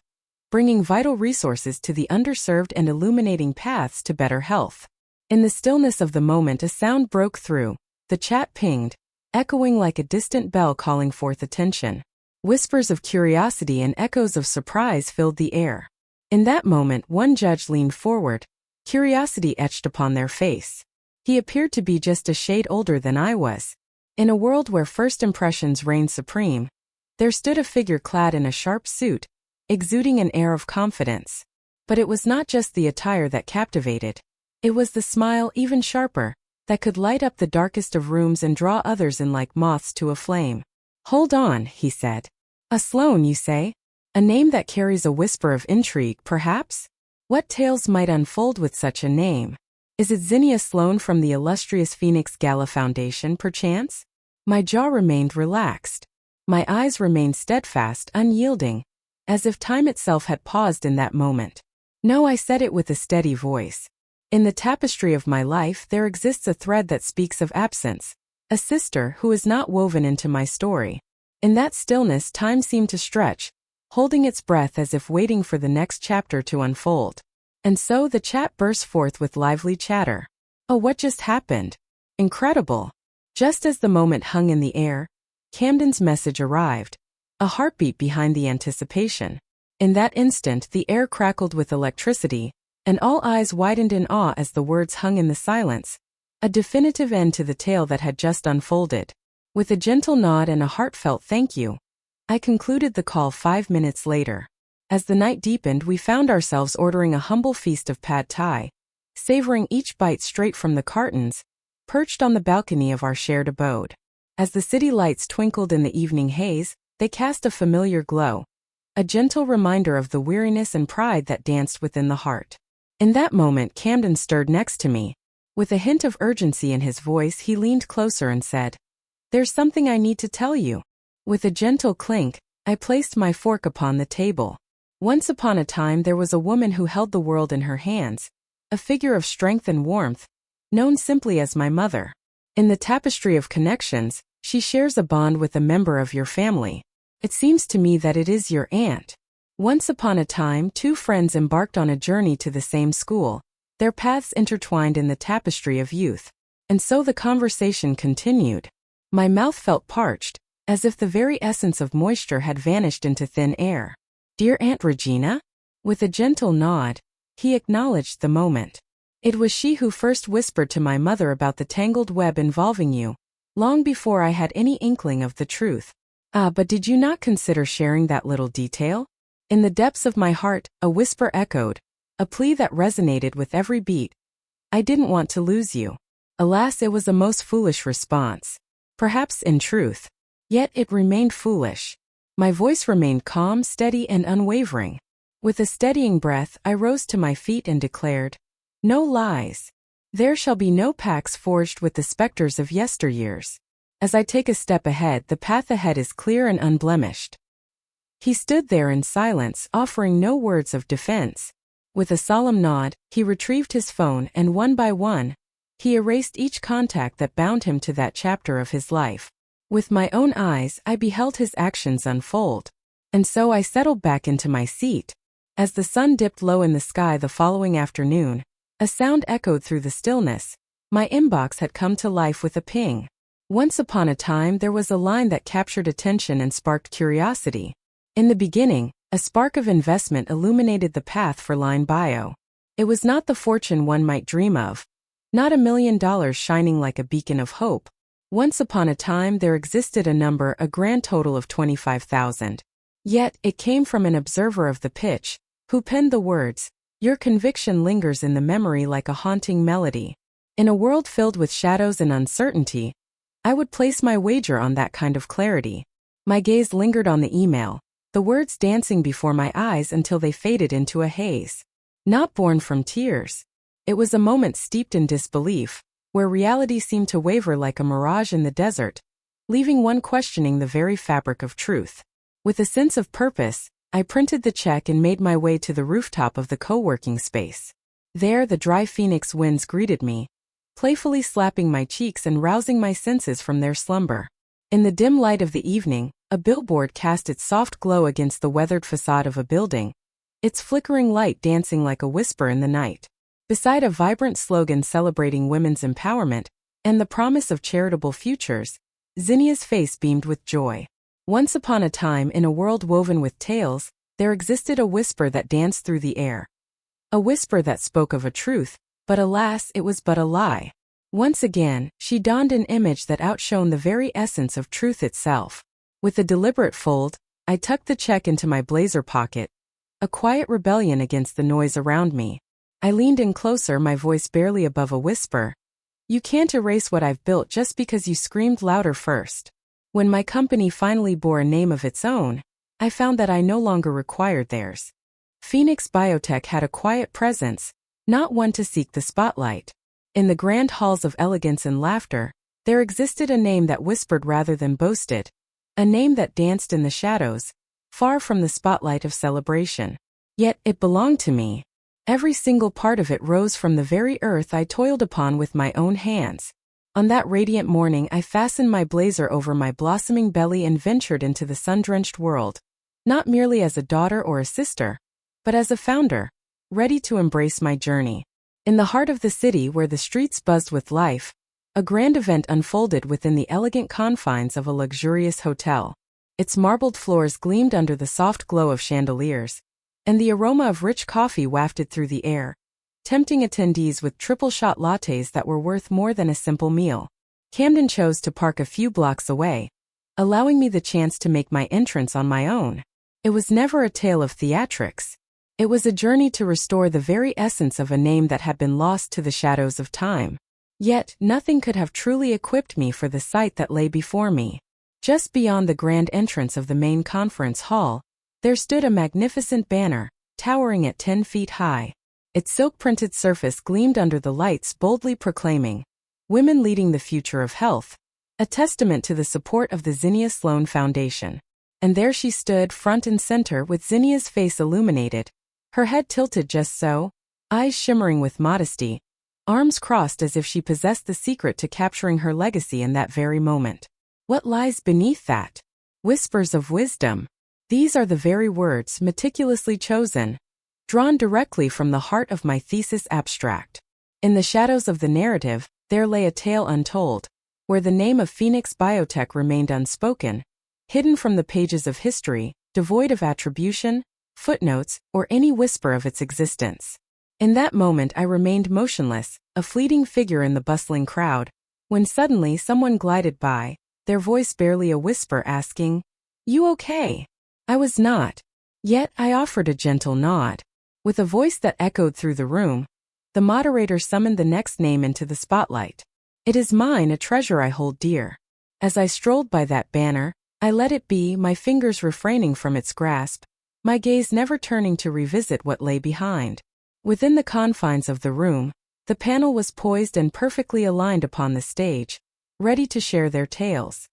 bringing vital resources to the underserved and illuminating paths to better health. In the stillness of the moment, a sound broke through. The chat pinged, echoing like a distant bell calling forth attention. Whispers of curiosity and echoes of surprise filled the air. In that moment, one judge leaned forward, curiosity etched upon their face. He appeared to be just a shade older than I was. In a world where first impressions reigned supreme, there stood a figure clad in a sharp suit, exuding an air of confidence. But it was not just the attire that captivated. It was the smile, even sharper, that could light up the darkest of rooms and draw others in like moths to a flame. "Hold on," he said. "A Sloan, you say? A name that carries a whisper of intrigue, perhaps? What tales might unfold with such a name? Is it Zinnia Sloan from the illustrious Phoenix Gala Foundation, perchance?" My jaw remained relaxed. My eyes remained steadfast, unyielding, as if time itself had paused in that moment. "No," I said it with a steady voice. "In the tapestry of my life there exists a thread that speaks of absence, a sister who is not woven into my story." In that stillness, time seemed to stretch, holding its breath as if waiting for the next chapter to unfold. And so the chat burst forth with lively chatter. "Oh, what just happened? Incredible." Just as the moment hung in the air, Camden's message arrived, a heartbeat behind the anticipation. In that instant, the air crackled with electricity, and all eyes widened in awe as the words hung in the silence, a definitive end to the tale that had just unfolded. With a gentle nod and a heartfelt thank you, I concluded the call 5 minutes later. As the night deepened, we found ourselves ordering a humble feast of pad thai, savoring each bite straight from the cartons, perched on the balcony of our shared abode. As the city lights twinkled in the evening haze, they cast a familiar glow, a gentle reminder of the weariness and pride that danced within the heart. In that moment, Camden stirred next to me. With a hint of urgency in his voice, he leaned closer and said, "There's something I need to tell you." With a gentle clink, I placed my fork upon the table. Once upon a time there was a woman who held the world in her hands, a figure of strength and warmth, known simply as my mother. In the tapestry of connections, She shares a bond with a member of your family. It seems to me that it is your aunt. Once upon a time, two friends embarked on a journey to the same school, their paths intertwined in the tapestry of youth. And so the conversation continued. My mouth felt parched, as if the very essence of moisture had vanished into thin air. Dear Aunt Regina? With a gentle nod, he acknowledged the moment. It was she who first whispered to my mother about the tangled web involving you, long before I had any inkling of the truth. Ah, but did you not consider sharing that little detail? In the depths of my heart, a whisper echoed, a plea that resonated with every beat. I didn't want to lose you. Alas, it was a most foolish response. Perhaps in truth. Yet it remained foolish. My voice remained calm, steady, and unwavering. With a steadying breath, I rose to my feet and declared, no lies. There shall be no pacts forged with the specters of yesteryears. As I take a step ahead, the path ahead is clear and unblemished. He stood there in silence, offering no words of defense. With a solemn nod, he retrieved his phone and one by one, he erased each contact that bound him to that chapter of his life. With my own eyes, I beheld his actions unfold. And so I settled back into my seat. As the sun dipped low in the sky the following afternoon, a sound echoed through the stillness. My inbox had come to life with a ping. Once upon a time, there was a line that captured attention and sparked curiosity. In the beginning, a spark of investment illuminated the path for line bio. It was not the fortune one might dream of. Not $1 million shining like a beacon of hope. Once upon a time, there existed a grand total of 25,000. Yet, it came from an observer of the pitch, who penned the words, your conviction lingers in the memory like a haunting melody. In a world filled with shadows and uncertainty, I would place my wager on that kind of clarity. My gaze lingered on the email, the words dancing before my eyes until they faded into a haze. Not born from tears. It was a moment steeped in disbelief, where reality seemed to waver like a mirage in the desert, leaving one questioning the very fabric of truth. With a sense of purpose, I printed the check and made my way to the rooftop of the co-working space. There, the dry Phoenix winds greeted me, playfully slapping my cheeks and rousing my senses from their slumber. In the dim light of the evening, a billboard cast its soft glow against the weathered facade of a building, its flickering light dancing like a whisper in the night. Beside a vibrant slogan celebrating women's empowerment and the promise of charitable futures, Zinnia's face beamed with joy. Once upon a time, in a world woven with tales, there existed a whisper that danced through the air. A whisper that spoke of a truth, but alas, it was but a lie. Once again, she donned an image that outshone the very essence of truth itself. With a deliberate fold, I tucked the check into my blazer pocket, a quiet rebellion against the noise around me. I leaned in closer, my voice barely above a whisper. You can't erase what I've built just because you screamed louder first. When my company finally bore a name of its own, I found that I no longer required theirs. Phoenix Biotech had a quiet presence, not one to seek the spotlight. In the grand halls of elegance and laughter, there existed a name that whispered rather than boasted, a name that danced in the shadows, far from the spotlight of celebration. Yet it belonged to me. Every single part of it rose from the very earth I toiled upon with my own hands. On that radiant morning, I fastened my blazer over my blossoming belly and ventured into the sun-drenched world, not merely as a daughter or a sister, but as a founder, ready to embrace my journey. In the heart of the city where the streets buzzed with life, a grand event unfolded within the elegant confines of a luxurious hotel. Its marbled floors gleamed under the soft glow of chandeliers, and the aroma of rich coffee wafted through the air, tempting attendees with triple-shot lattes that were worth more than a simple meal. Camden chose to park a few blocks away, allowing me the chance to make my entrance on my own. It was never a tale of theatrics. It was a journey to restore the very essence of a name that had been lost to the shadows of time. Yet, nothing could have truly equipped me for the sight that lay before me. Just beyond the grand entrance of the main conference hall, there stood a magnificent banner, towering at 10 feet high. Its silk-printed surface gleamed under the lights, boldly proclaiming, "Women leading the future of health," a testament to the support of the Zinnia Sloan Foundation. And there she stood, front and center, with Zinnia's face illuminated, her head tilted just so, eyes shimmering with modesty, arms crossed as if she possessed the secret to capturing her legacy in that very moment. What lies beneath that? Whispers of wisdom. These are the very words meticulously chosen, drawn directly from the heart of my thesis abstract. In the shadows of the narrative, there lay a tale untold, where the name of Phoenix Biotech remained unspoken, hidden from the pages of history, devoid of attribution, footnotes, or any whisper of its existence. In that moment I remained motionless, a fleeting figure in the bustling crowd, when suddenly someone glided by, their voice barely a whisper, asking, "You okay?" I was not. Yet I offered a gentle nod. With a voice that echoed through the room, the moderator summoned the next name into the spotlight. It is mine, a treasure I hold dear. As I strolled by that banner, I let it be, my fingers refraining from its grasp, my gaze never turning to revisit what lay behind. Within the confines of the room, the panel was poised and perfectly aligned upon the stage, ready to share their tales.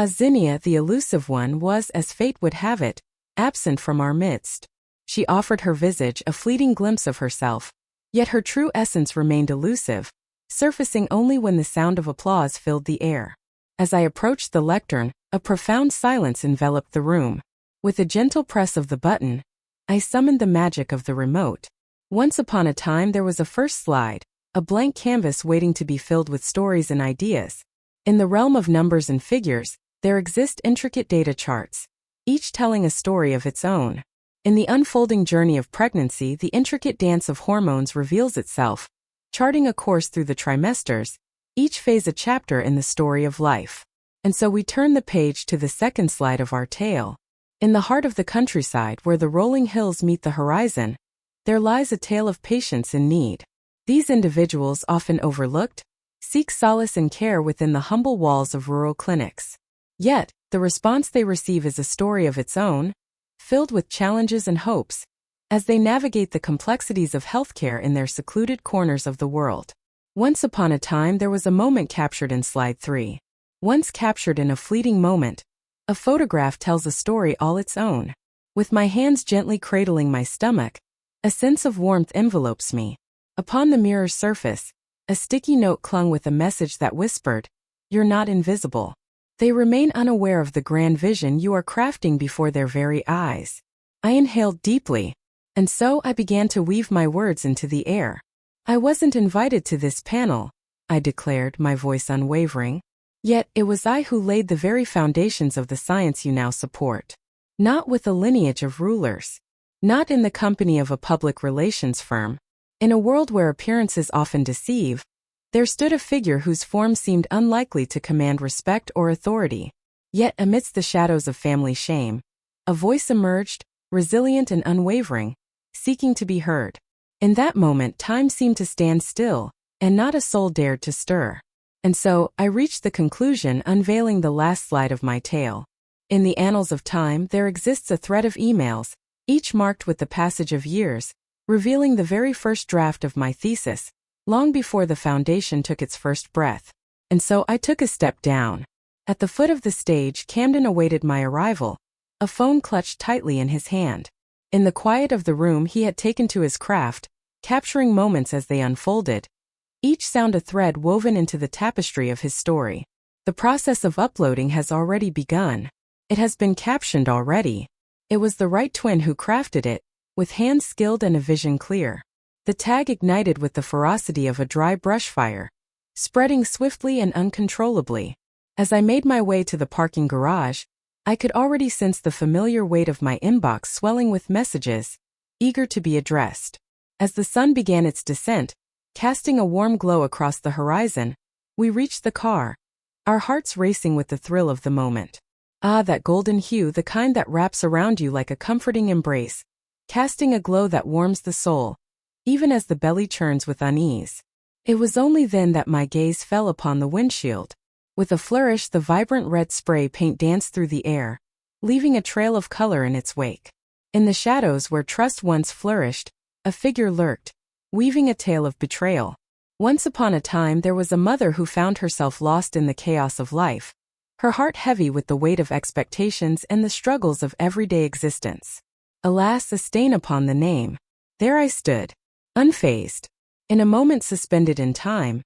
Zinnia, the elusive one, was, as fate would have it, absent from our midst. She offered her visage a fleeting glimpse of herself, yet her true essence remained elusive, surfacing only when the sound of applause filled the air. As I approached the lectern, a profound silence enveloped the room. With a gentle press of the button, I summoned the magic of the remote. Once upon a time there was a first slide, a blank canvas waiting to be filled with stories and ideas. In the realm of numbers and figures, there exist intricate data charts, each telling a story of its own. In the unfolding journey of pregnancy, the intricate dance of hormones reveals itself, charting a course through the trimesters, each phase a chapter in the story of life. And so we turn the page to the second slide of our tale. In the heart of the countryside, where the rolling hills meet the horizon, there lies a tale of patience in need. These individuals, often overlooked, seek solace and care within the humble walls of rural clinics. Yet, the response they receive is a story of its own, filled with challenges and hopes, as they navigate the complexities of healthcare in their secluded corners of the world. Once upon a time there was a moment captured in slide 3. Once captured in a fleeting moment, a photograph tells a story all its own. With my hands gently cradling my stomach, a sense of warmth envelopes me. Upon the mirror's surface, a sticky note clung with a message that whispered, "You're not invisible." They remain unaware of the grand vision you are crafting before their very eyes. I inhaled deeply, and so I began to weave my words into the air. I wasn't invited to this panel, I declared, my voice unwavering. Yet it was I who laid the very foundations of the science you now support. Not with a lineage of rulers. Not in the company of a public relations firm. In a world where appearances often deceive, there stood a figure whose form seemed unlikely to command respect or authority. Yet amidst the shadows of family shame, a voice emerged, resilient and unwavering, seeking to be heard. In that moment time seemed to stand still, and not a soul dared to stir. And so, I reached the conclusion, unveiling the last slide of my tale. In the annals of time there exists a thread of emails, each marked with the passage of years, revealing the very first draft of my thesis, long before the foundation took its first breath. And so I took a step down. At the foot of the stage, Camden awaited my arrival, a phone clutched tightly in his hand. In the quiet of the room he had taken to his craft, capturing moments as they unfolded, each sound a thread woven into the tapestry of his story. The process of uploading has already begun. It has been captioned already. It was the right twin who crafted it, with hands skilled and a vision clear. The tag ignited with the ferocity of a dry brush fire, spreading swiftly and uncontrollably. As I made my way to the parking garage, I could already sense the familiar weight of my inbox swelling with messages, eager to be addressed. As the sun began its descent, casting a warm glow across the horizon, we reached the car, our hearts racing with the thrill of the moment. Ah, that golden hue, the kind that wraps around you like a comforting embrace, casting a glow that warms the soul, even as the belly churns with unease. It was only then that my gaze fell upon the windshield. With a flourish, the vibrant red spray paint danced through the air, leaving a trail of color in its wake. In the shadows where trust once flourished, a figure lurked, weaving a tale of betrayal. Once upon a time there was a mother who found herself lost in the chaos of life, her heart heavy with the weight of expectations and the struggles of everyday existence. Alas, a stain upon the name. There I stood, unfazed. In a moment suspended in time,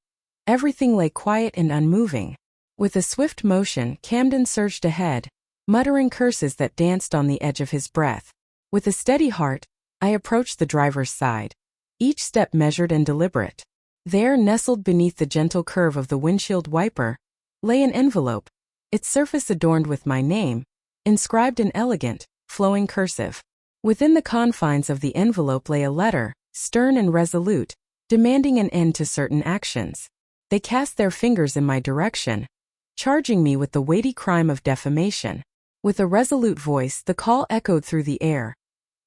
everything lay quiet and unmoving. With a swift motion, Camden surged ahead, muttering curses that danced on the edge of his breath. With a steady heart, I approached the driver's side, each step measured and deliberate. There, nestled beneath the gentle curve of the windshield wiper, lay an envelope, its surface adorned with my name, inscribed in elegant, flowing cursive. Within the confines of the envelope lay a letter, stern and resolute, demanding an end to certain actions. They cast their fingers in my direction, charging me with the weighty crime of defamation. With a resolute voice, the call echoed through the air,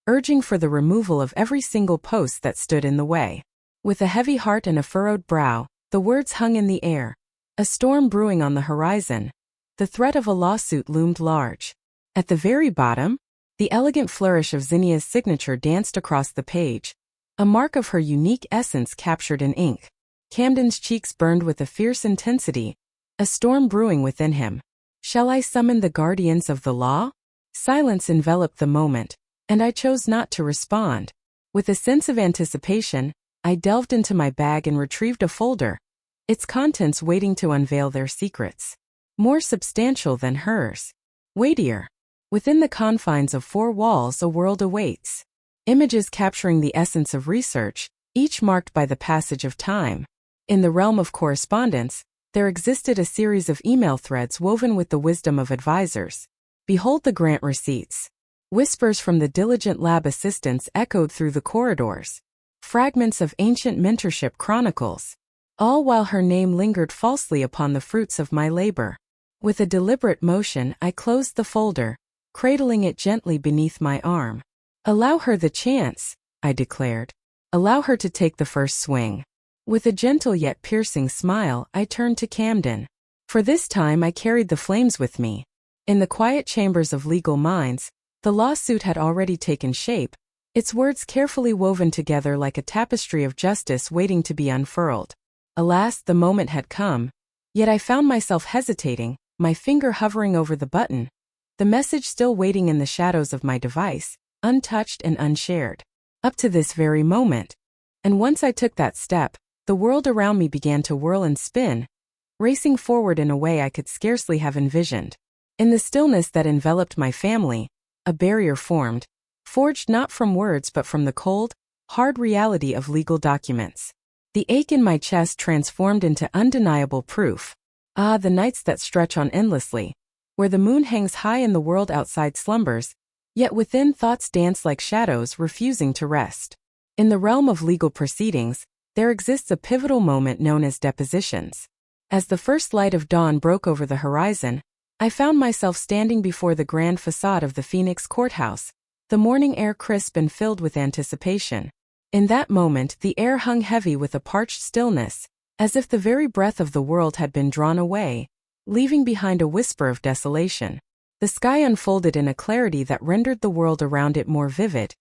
urging for the removal of every single post that stood in the way. With a heavy heart and a furrowed brow, the words hung in the air, a storm brewing on the horizon. The threat of a lawsuit loomed large. At the very bottom, the elegant flourish of Zinnia's signature danced across the page, a mark of her unique essence captured in ink. Camden's cheeks burned with a fierce intensity, a storm brewing within him. Shall I summon the guardians of the law? Silence enveloped the moment, and I chose not to respond. With a sense of anticipation, I delved into my bag and retrieved a folder, its contents waiting to unveil their secrets. More substantial than hers. Weightier. Within the confines of four walls, a world awaits. Images capturing the essence of research, each marked by the passage of time. In the realm of correspondence, there existed a series of email threads woven with the wisdom of advisors. Behold the grant receipts. Whispers from the diligent lab assistants echoed through the corridors. Fragments of ancient mentorship chronicles. All while her name lingered falsely upon the fruits of my labor. With a deliberate motion, I closed the folder, cradling it gently beneath my arm. Allow her the chance, I declared. Allow her to take the first swing. With a gentle yet piercing smile, I turned to Camden. For this time I carried the flames with me. In the quiet chambers of legal minds, the lawsuit had already taken shape, its words carefully woven together like a tapestry of justice waiting to be unfurled. Alas, the moment had come, yet I found myself hesitating, my finger hovering over the button, the message still waiting in the shadows of my device, untouched and unshared. Up to this very moment. And once I took that step, the world around me began to whirl and spin, racing forward in a way I could scarcely have envisioned. In the stillness that enveloped my family, a barrier formed, forged not from words but from the cold, hard reality of legal documents. The ache in my chest transformed into undeniable proof. Ah, the nights that stretch on endlessly, where the moon hangs high and the world outside slumbers, yet within thoughts dance like shadows refusing to rest. In the realm of legal proceedings, there exists a pivotal moment known as depositions. As the first light of dawn broke over the horizon, I found myself standing before the grand facade of the Phoenix courthouse, the morning air crisp and filled with anticipation. In that moment, the air hung heavy with a parched stillness, as if the very breath of the world had been drawn away, leaving behind a whisper of desolation. The sky unfolded in a clarity that rendered the world around it more vivid,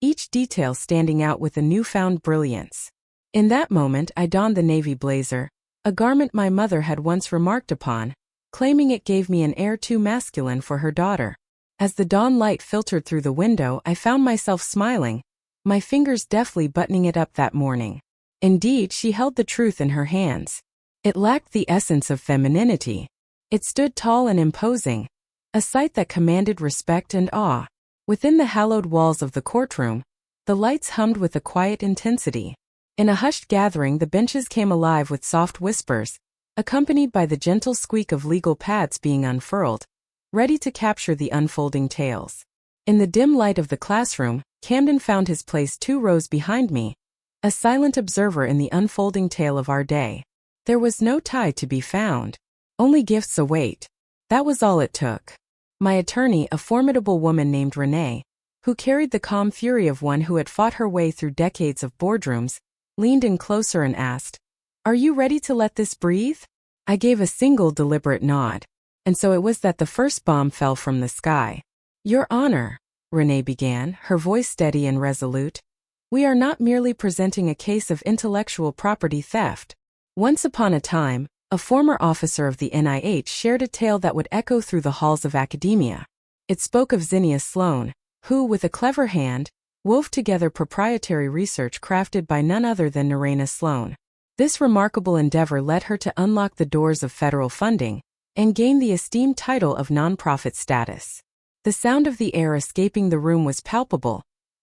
each detail standing out with a newfound brilliance. In that moment, I donned the navy blazer, a garment my mother had once remarked upon, claiming it gave me an air too masculine for her daughter. As the dawn light filtered through the window, I found myself smiling, my fingers deftly buttoning it up that morning. Indeed, she held the truth in her hands. It lacked the essence of femininity. It stood tall and imposing, a sight that commanded respect and awe. Within the hallowed walls of the courtroom, the lights hummed with a quiet intensity. In a hushed gathering, the benches came alive with soft whispers, accompanied by the gentle squeak of legal pads being unfurled, ready to capture the unfolding tales. In the dim light of the classroom, Camden found his place 2 rows behind me, a silent observer in the unfolding tale of our day. There was no tie to be found. Only gifts await. That was all it took. My attorney, a formidable woman named Renee, who carried the calm fury of one who had fought her way through decades of boardrooms, leaned in closer and asked, "Are you ready to let this breathe?" I gave a single deliberate nod. And so it was that the first bomb fell from the sky. "Your Honor," Renee began, her voice steady and resolute, "we are not merely presenting a case of intellectual property theft. Once upon a time, a former officer of the NIH shared a tale that would echo through the halls of academia. It spoke of Zinnia Sloan, who, with a clever hand, wove together proprietary research crafted by none other than Narayana Sloan. This remarkable endeavor led her to unlock the doors of federal funding, and gain the esteemed title of nonprofit status. The sound of the air escaping the room was palpable,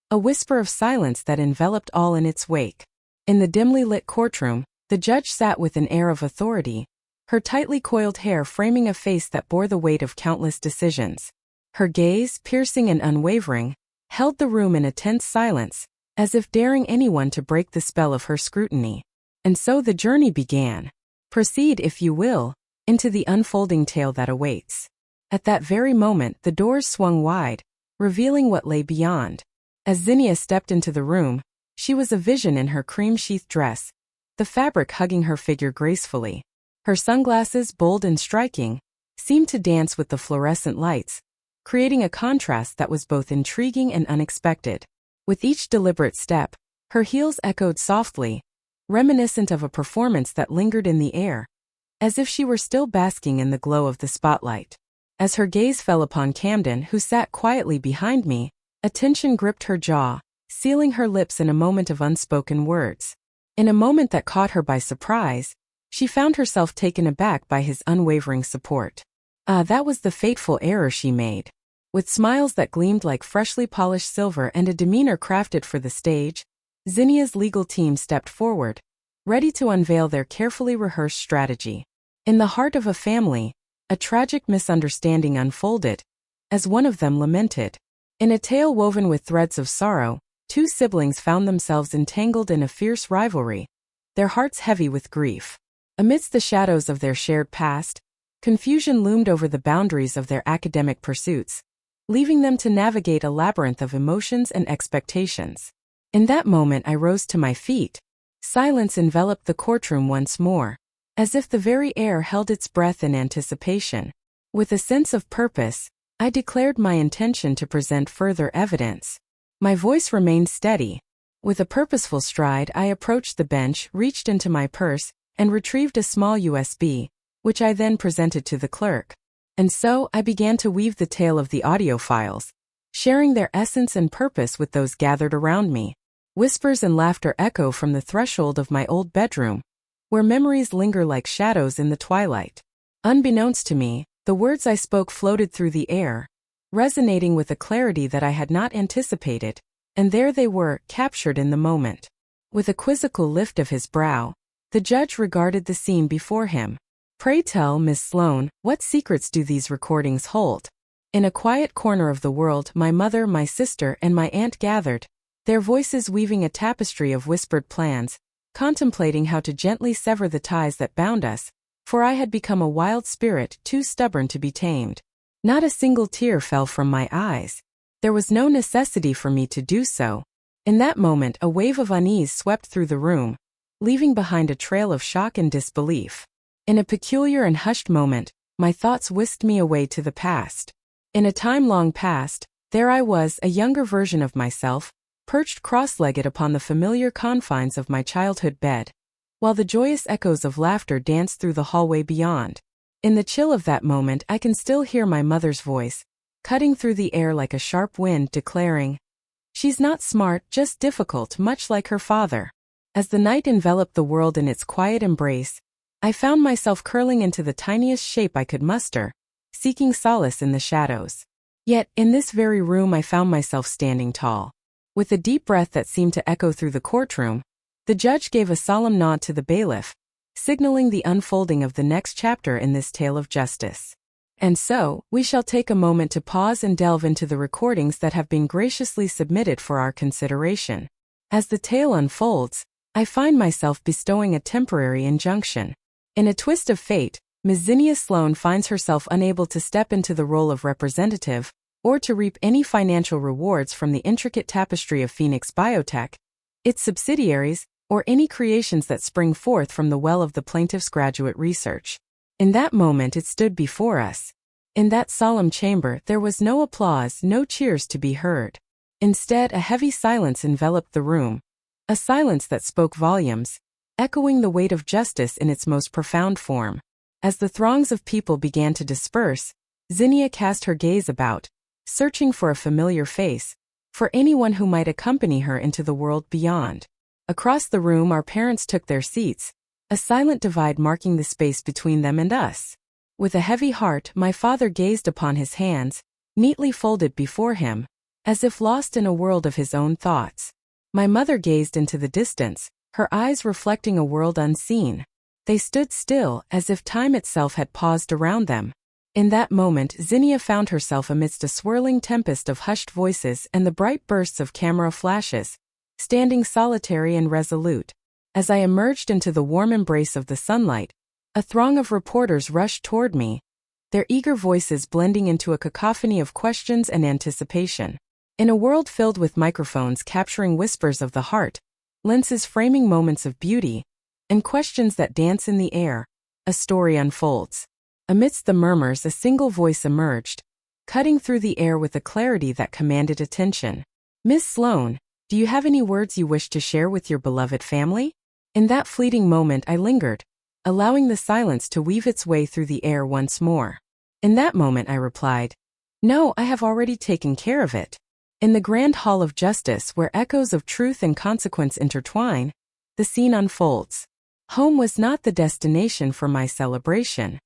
a whisper of silence that enveloped all in its wake. In the dimly lit courtroom, the judge sat with an air of authority, her tightly coiled hair framing a face that bore the weight of countless decisions. Her gaze, piercing and unwavering, held the room in a tense silence, as if daring anyone to break the spell of her scrutiny. And so the journey began. Proceed, if you will, into the unfolding tale that awaits. At that very moment, the doors swung wide, revealing what lay beyond. As Zinnia stepped into the room, she was a vision in her cream-sheathed dress, the fabric hugging her figure gracefully. Her sunglasses, bold and striking, seemed to dance with the fluorescent lights, creating a contrast that was both intriguing and unexpected. With each deliberate step, her heels echoed softly, reminiscent of a performance that lingered in the air, as if she were still basking in the glow of the spotlight. As her gaze fell upon Camden, who sat quietly behind me, a tension gripped her jaw, sealing her lips in a moment of unspoken words. In a moment that caught her by surprise, she found herself taken aback by his unwavering support. That was the fateful error she made. With smiles that gleamed like freshly polished silver and a demeanor crafted for the stage, Zinnia's legal team stepped forward, ready to unveil their carefully rehearsed strategy. In the heart of a family, a tragic misunderstanding unfolded, as one of them lamented. In a tale woven with threads of sorrow, two siblings found themselves entangled in a fierce rivalry, their hearts heavy with grief. Amidst the shadows of their shared past, confusion loomed over the boundaries of their academic pursuits, leaving them to navigate a labyrinth of emotions and expectations. In that moment I rose to my feet. Silence enveloped the courtroom once more, as if the very air held its breath in anticipation. With a sense of purpose, I declared my intention to present further evidence. My voice remained steady. With a purposeful stride, I approached the bench, reached into my purse, and retrieved a small USB, which I then presented to the clerk. And so I began to weave the tale of the audio files, sharing their essence and purpose with those gathered around me. Whispers and laughter echo from the threshold of my old bedroom, where memories linger like shadows in the twilight. Unbeknownst to me, the words I spoke floated through the air, resonating with a clarity that I had not anticipated, and there they were, captured in the moment. With a quizzical lift of his brow, the judge regarded the scene before him. Pray tell, Miss Sloane, what secrets do these recordings hold? In a quiet corner of the world, my mother, my sister, and my aunt gathered, their voices weaving a tapestry of whispered plans, contemplating how to gently sever the ties that bound us, for I had become a wild spirit too stubborn to be tamed. Not a single tear fell from my eyes. There was no necessity for me to do so. In that moment, a wave of unease swept through the room, leaving behind a trail of shock and disbelief. In a peculiar and hushed moment, my thoughts whisked me away to the past. In a time long past, there I was, a younger version of myself, perched cross-legged upon the familiar confines of my childhood bed, while the joyous echoes of laughter danced through the hallway beyond. In the chill of that moment, I can still hear my mother's voice, cutting through the air like a sharp wind, declaring, "She's not smart, just difficult, much like her father." As the night enveloped the world in its quiet embrace, I found myself curling into the tiniest shape I could muster, seeking solace in the shadows. Yet, in this very room I found myself standing tall. With a deep breath that seemed to echo through the courtroom, the judge gave a solemn nod to the bailiff, signaling the unfolding of the next chapter in this tale of justice. And so, we shall take a moment to pause and delve into the recordings that have been graciously submitted for our consideration. As the tale unfolds, I find myself bestowing a temporary injunction. In a twist of fate, Ms. Zinnia Sloane finds herself unable to step into the role of representative, or to reap any financial rewards from the intricate tapestry of Phoenix Biotech, its subsidiaries, or any creations that spring forth from the well of the plaintiff's graduate research. In that moment it stood before us. In that solemn chamber there was no applause, no cheers to be heard. Instead, a heavy silence enveloped the room, a silence that spoke volumes, echoing the weight of justice in its most profound form. As the throngs of people began to disperse, Zinnia cast her gaze about, searching for a familiar face, for anyone who might accompany her into the world beyond. Across the room our parents took their seats, a silent divide marking the space between them and us. With a heavy heart, my father gazed upon his hands, neatly folded before him, as if lost in a world of his own thoughts. My mother gazed into the distance, her eyes reflecting a world unseen. They stood still, as if time itself had paused around them. In that moment, Zinnia found herself amidst a swirling tempest of hushed voices and the bright bursts of camera flashes, standing solitary and resolute. As I emerged into the warm embrace of the sunlight, a throng of reporters rushed toward me, their eager voices blending into a cacophony of questions and anticipation. In a world filled with microphones capturing whispers of the heart, lenses framing moments of beauty, and questions that dance in the air, a story unfolds. Amidst the murmurs, a single voice emerged, cutting through the air with a clarity that commanded attention. "Miss Sloane, do you have any words you wish to share with your beloved family?" In that fleeting moment I lingered, allowing the silence to weave its way through the air once more. In that moment I replied, "No, I have already taken care of it." In the grand hall of justice where echoes of truth and consequence intertwine, the scene unfolds. Home was not the destination for my celebration.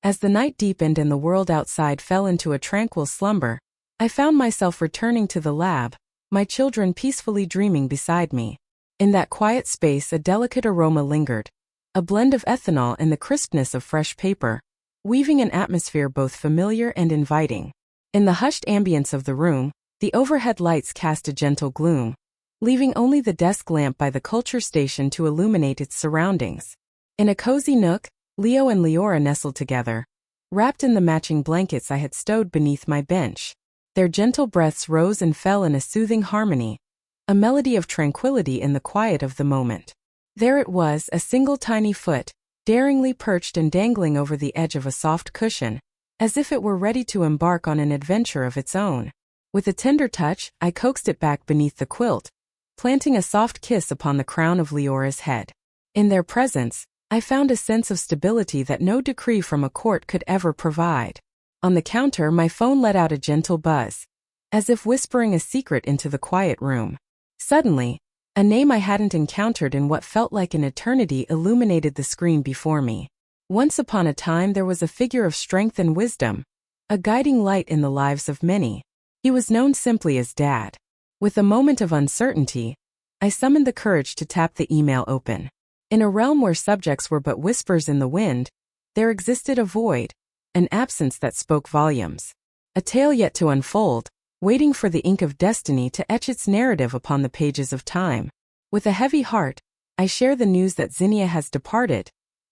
As the night deepened and the world outside fell into a tranquil slumber, I found myself returning to the lab, my children peacefully dreaming beside me. In that quiet space a delicate aroma lingered, a blend of ethanol and the crispness of fresh paper, weaving an atmosphere both familiar and inviting. In the hushed ambience of the room, the overhead lights cast a gentle gloom, leaving only the desk lamp by the culture station to illuminate its surroundings. In a cozy nook, Leo and Leora nestled together, wrapped in the matching blankets I had stowed beneath my bench. Their gentle breaths rose and fell in a soothing harmony, a melody of tranquility in the quiet of the moment. There it was, a single tiny foot, daringly perched and dangling over the edge of a soft cushion, as if it were ready to embark on an adventure of its own. With a tender touch, I coaxed it back beneath the quilt, planting a soft kiss upon the crown of Leora's head. In their presence, I found a sense of stability that no decree from a court could ever provide. On the counter, my phone let out a gentle buzz, as if whispering a secret into the quiet room. Suddenly, a name I hadn't encountered in what felt like an eternity illuminated the screen before me. Once upon a time there was a figure of strength and wisdom, a guiding light in the lives of many. He was known simply as Dad. With a moment of uncertainty, I summoned the courage to tap the email open. In a realm where subjects were but whispers in the wind, there existed a void, an absence that spoke volumes. A tale yet to unfold, waiting for the ink of destiny to etch its narrative upon the pages of time. With a heavy heart, I share the news that Zinnia has departed,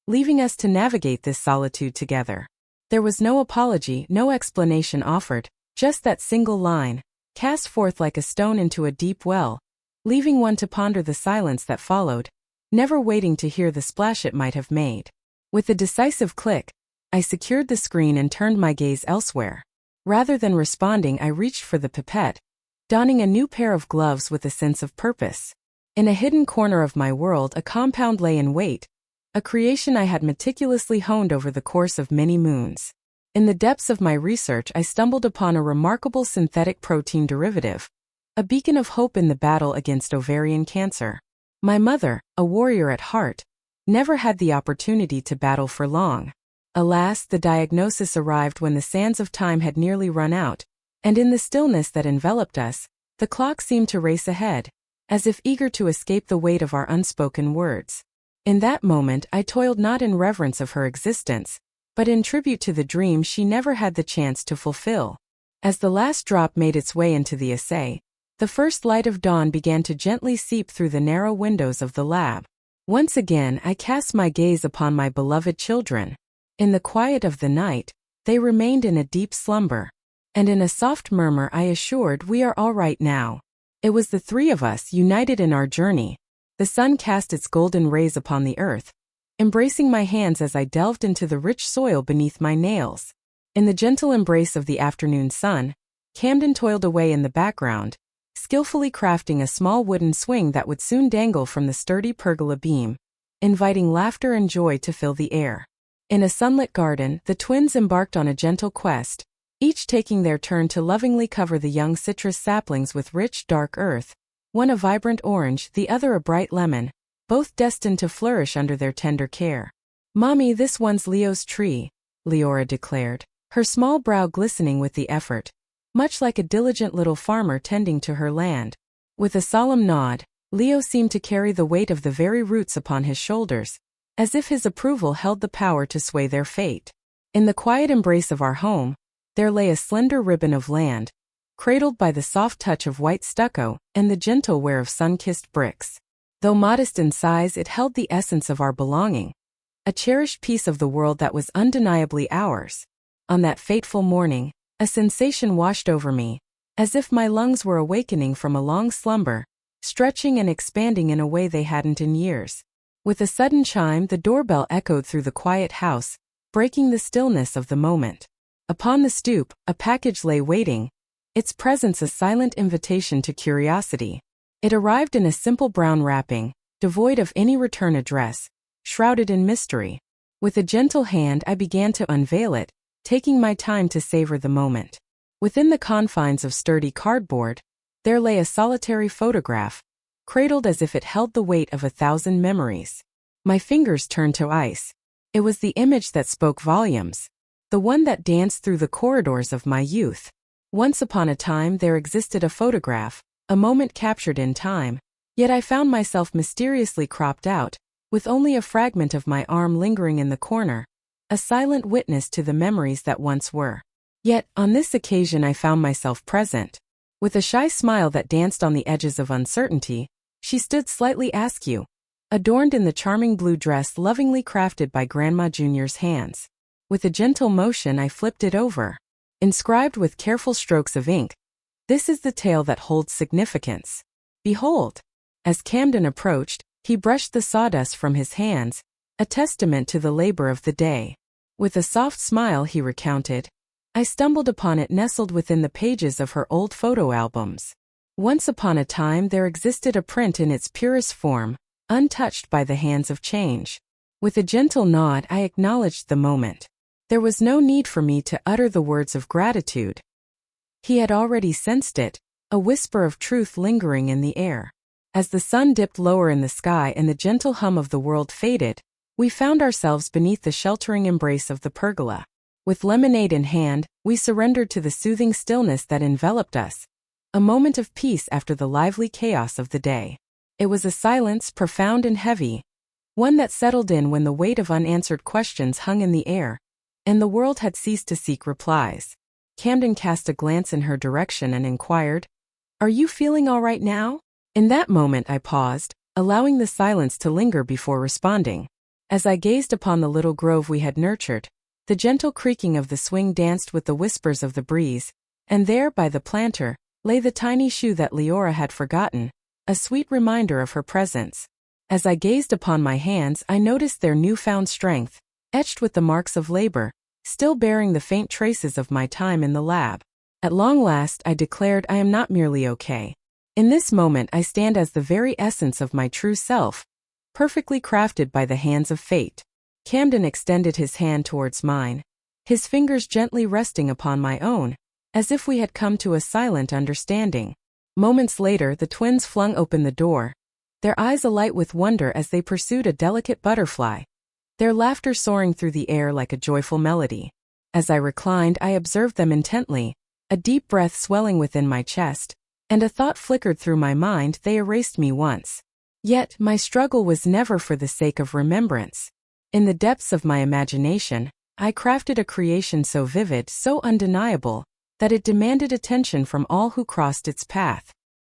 leaving us to navigate this solitude together. There was no apology, no explanation offered, just that single line, cast forth like a stone into a deep well, leaving one to ponder the silence that followed, never waiting to hear the splash it might have made. With a decisive click, I secured the screen and turned my gaze elsewhere. Rather than responding, I reached for the pipette, donning a new pair of gloves with a sense of purpose. In a hidden corner of my world, a compound lay in wait, a creation I had meticulously honed over the course of many moons. In the depths of my research, I stumbled upon a remarkable synthetic protein derivative, a beacon of hope in the battle against ovarian cancer. My mother, a warrior at heart, never had the opportunity to battle for long. Alas, the diagnosis arrived when the sands of time had nearly run out, and in the stillness that enveloped us, the clock seemed to race ahead, as if eager to escape the weight of our unspoken words. In that moment, I toiled not in reverence of her existence, but in tribute to the dream she never had the chance to fulfill. As the last drop made its way into the assay, the first light of dawn began to gently seep through the narrow windows of the lab. Once again, I cast my gaze upon my beloved children. In the quiet of the night, they remained in a deep slumber, and in a soft murmur I assured, "We are all right now." It was the three of us united in our journey. The sun cast its golden rays upon the earth, embracing my hands as I delved into the rich soil beneath my nails. In the gentle embrace of the afternoon sun, Camden toiled away in the background, skillfully crafting a small wooden swing that would soon dangle from the sturdy pergola beam, inviting laughter and joy to fill the air. In a sunlit garden, the twins embarked on a gentle quest, each taking their turn to lovingly cover the young citrus saplings with rich, dark earth, one a vibrant orange, the other a bright lemon, both destined to flourish under their tender care. "Mommy, this one's Leo's tree," Leora declared, her small brow glistening with the effort, much like a diligent little farmer tending to her land. With a solemn nod, Leo seemed to carry the weight of the very roots upon his shoulders, as if his approval held the power to sway their fate. In the quiet embrace of our home, there lay a slender ribbon of land, cradled by the soft touch of white stucco and the gentle wear of sun-kissed bricks. Though modest in size, it held the essence of our belonging, a cherished piece of the world that was undeniably ours. On that fateful morning, a sensation washed over me, as if my lungs were awakening from a long slumber, stretching and expanding in a way they hadn't in years. With a sudden chime, the doorbell echoed through the quiet house, breaking the stillness of the moment. Upon the stoop, a package lay waiting, its presence a silent invitation to curiosity. It arrived in a simple brown wrapping, devoid of any return address, shrouded in mystery. With a gentle hand I began to unveil it, taking my time to savor the moment. Within the confines of sturdy cardboard, there lay a solitary photograph, cradled as if it held the weight of 1,000 memories. My fingers turned to ice. It was the image that spoke volumes, the one that danced through the corridors of my youth. Once upon a time there existed a photograph, a moment captured in time, yet I found myself mysteriously cropped out, with only a fragment of my arm lingering in the corner, a silent witness to the memories that once were. Yet, on this occasion I found myself present. With a shy smile that danced on the edges of uncertainty, she stood slightly askew, adorned in the charming blue dress lovingly crafted by Grandma Junior's hands. With a gentle motion I flipped it over. Inscribed with careful strokes of ink, "This is the tale that holds significance. Behold." As Camden approached, he brushed the sawdust from his hands, a testament to the labor of the day. With a soft smile he recounted, "I stumbled upon it nestled within the pages of her old photo albums. Once upon a time there existed a print in its purest form, untouched by the hands of change." With a gentle nod I acknowledged the moment. There was no need for me to utter the words of gratitude. He had already sensed it, a whisper of truth lingering in the air. As the sun dipped lower in the sky and the gentle hum of the world faded, we found ourselves beneath the sheltering embrace of the pergola. With lemonade in hand, we surrendered to the soothing stillness that enveloped us, a moment of peace after the lively chaos of the day. It was a silence profound and heavy, one that settled in when the weight of unanswered questions hung in the air, and the world had ceased to seek replies. Camden cast a glance in her direction and inquired, "Are you feeling all right now?" In that moment I paused, allowing the silence to linger before responding. As I gazed upon the little grove we had nurtured, the gentle creaking of the swing danced with the whispers of the breeze, and there by the planter lay the tiny shoe that Leora had forgotten, a sweet reminder of her presence. As I gazed upon my hands I noticed their newfound strength, etched with the marks of labor, still bearing the faint traces of my time in the lab. At long last, I declared, I am not merely okay. In this moment I stand as the very essence of my true self, perfectly crafted by the hands of fate. Camden extended his hand towards mine, his fingers gently resting upon my own, as if we had come to a silent understanding. Moments later the twins flung open the door, their eyes alight with wonder as they pursued a delicate butterfly, their laughter soaring through the air like a joyful melody. As I reclined I observed them intently, a deep breath swelling within my chest, and a thought flickered through my mind: they erased me once. Yet my struggle was never for the sake of remembrance. In the depths of my imagination, I crafted a creation so vivid, so undeniable, that it demanded attention from all who crossed its path.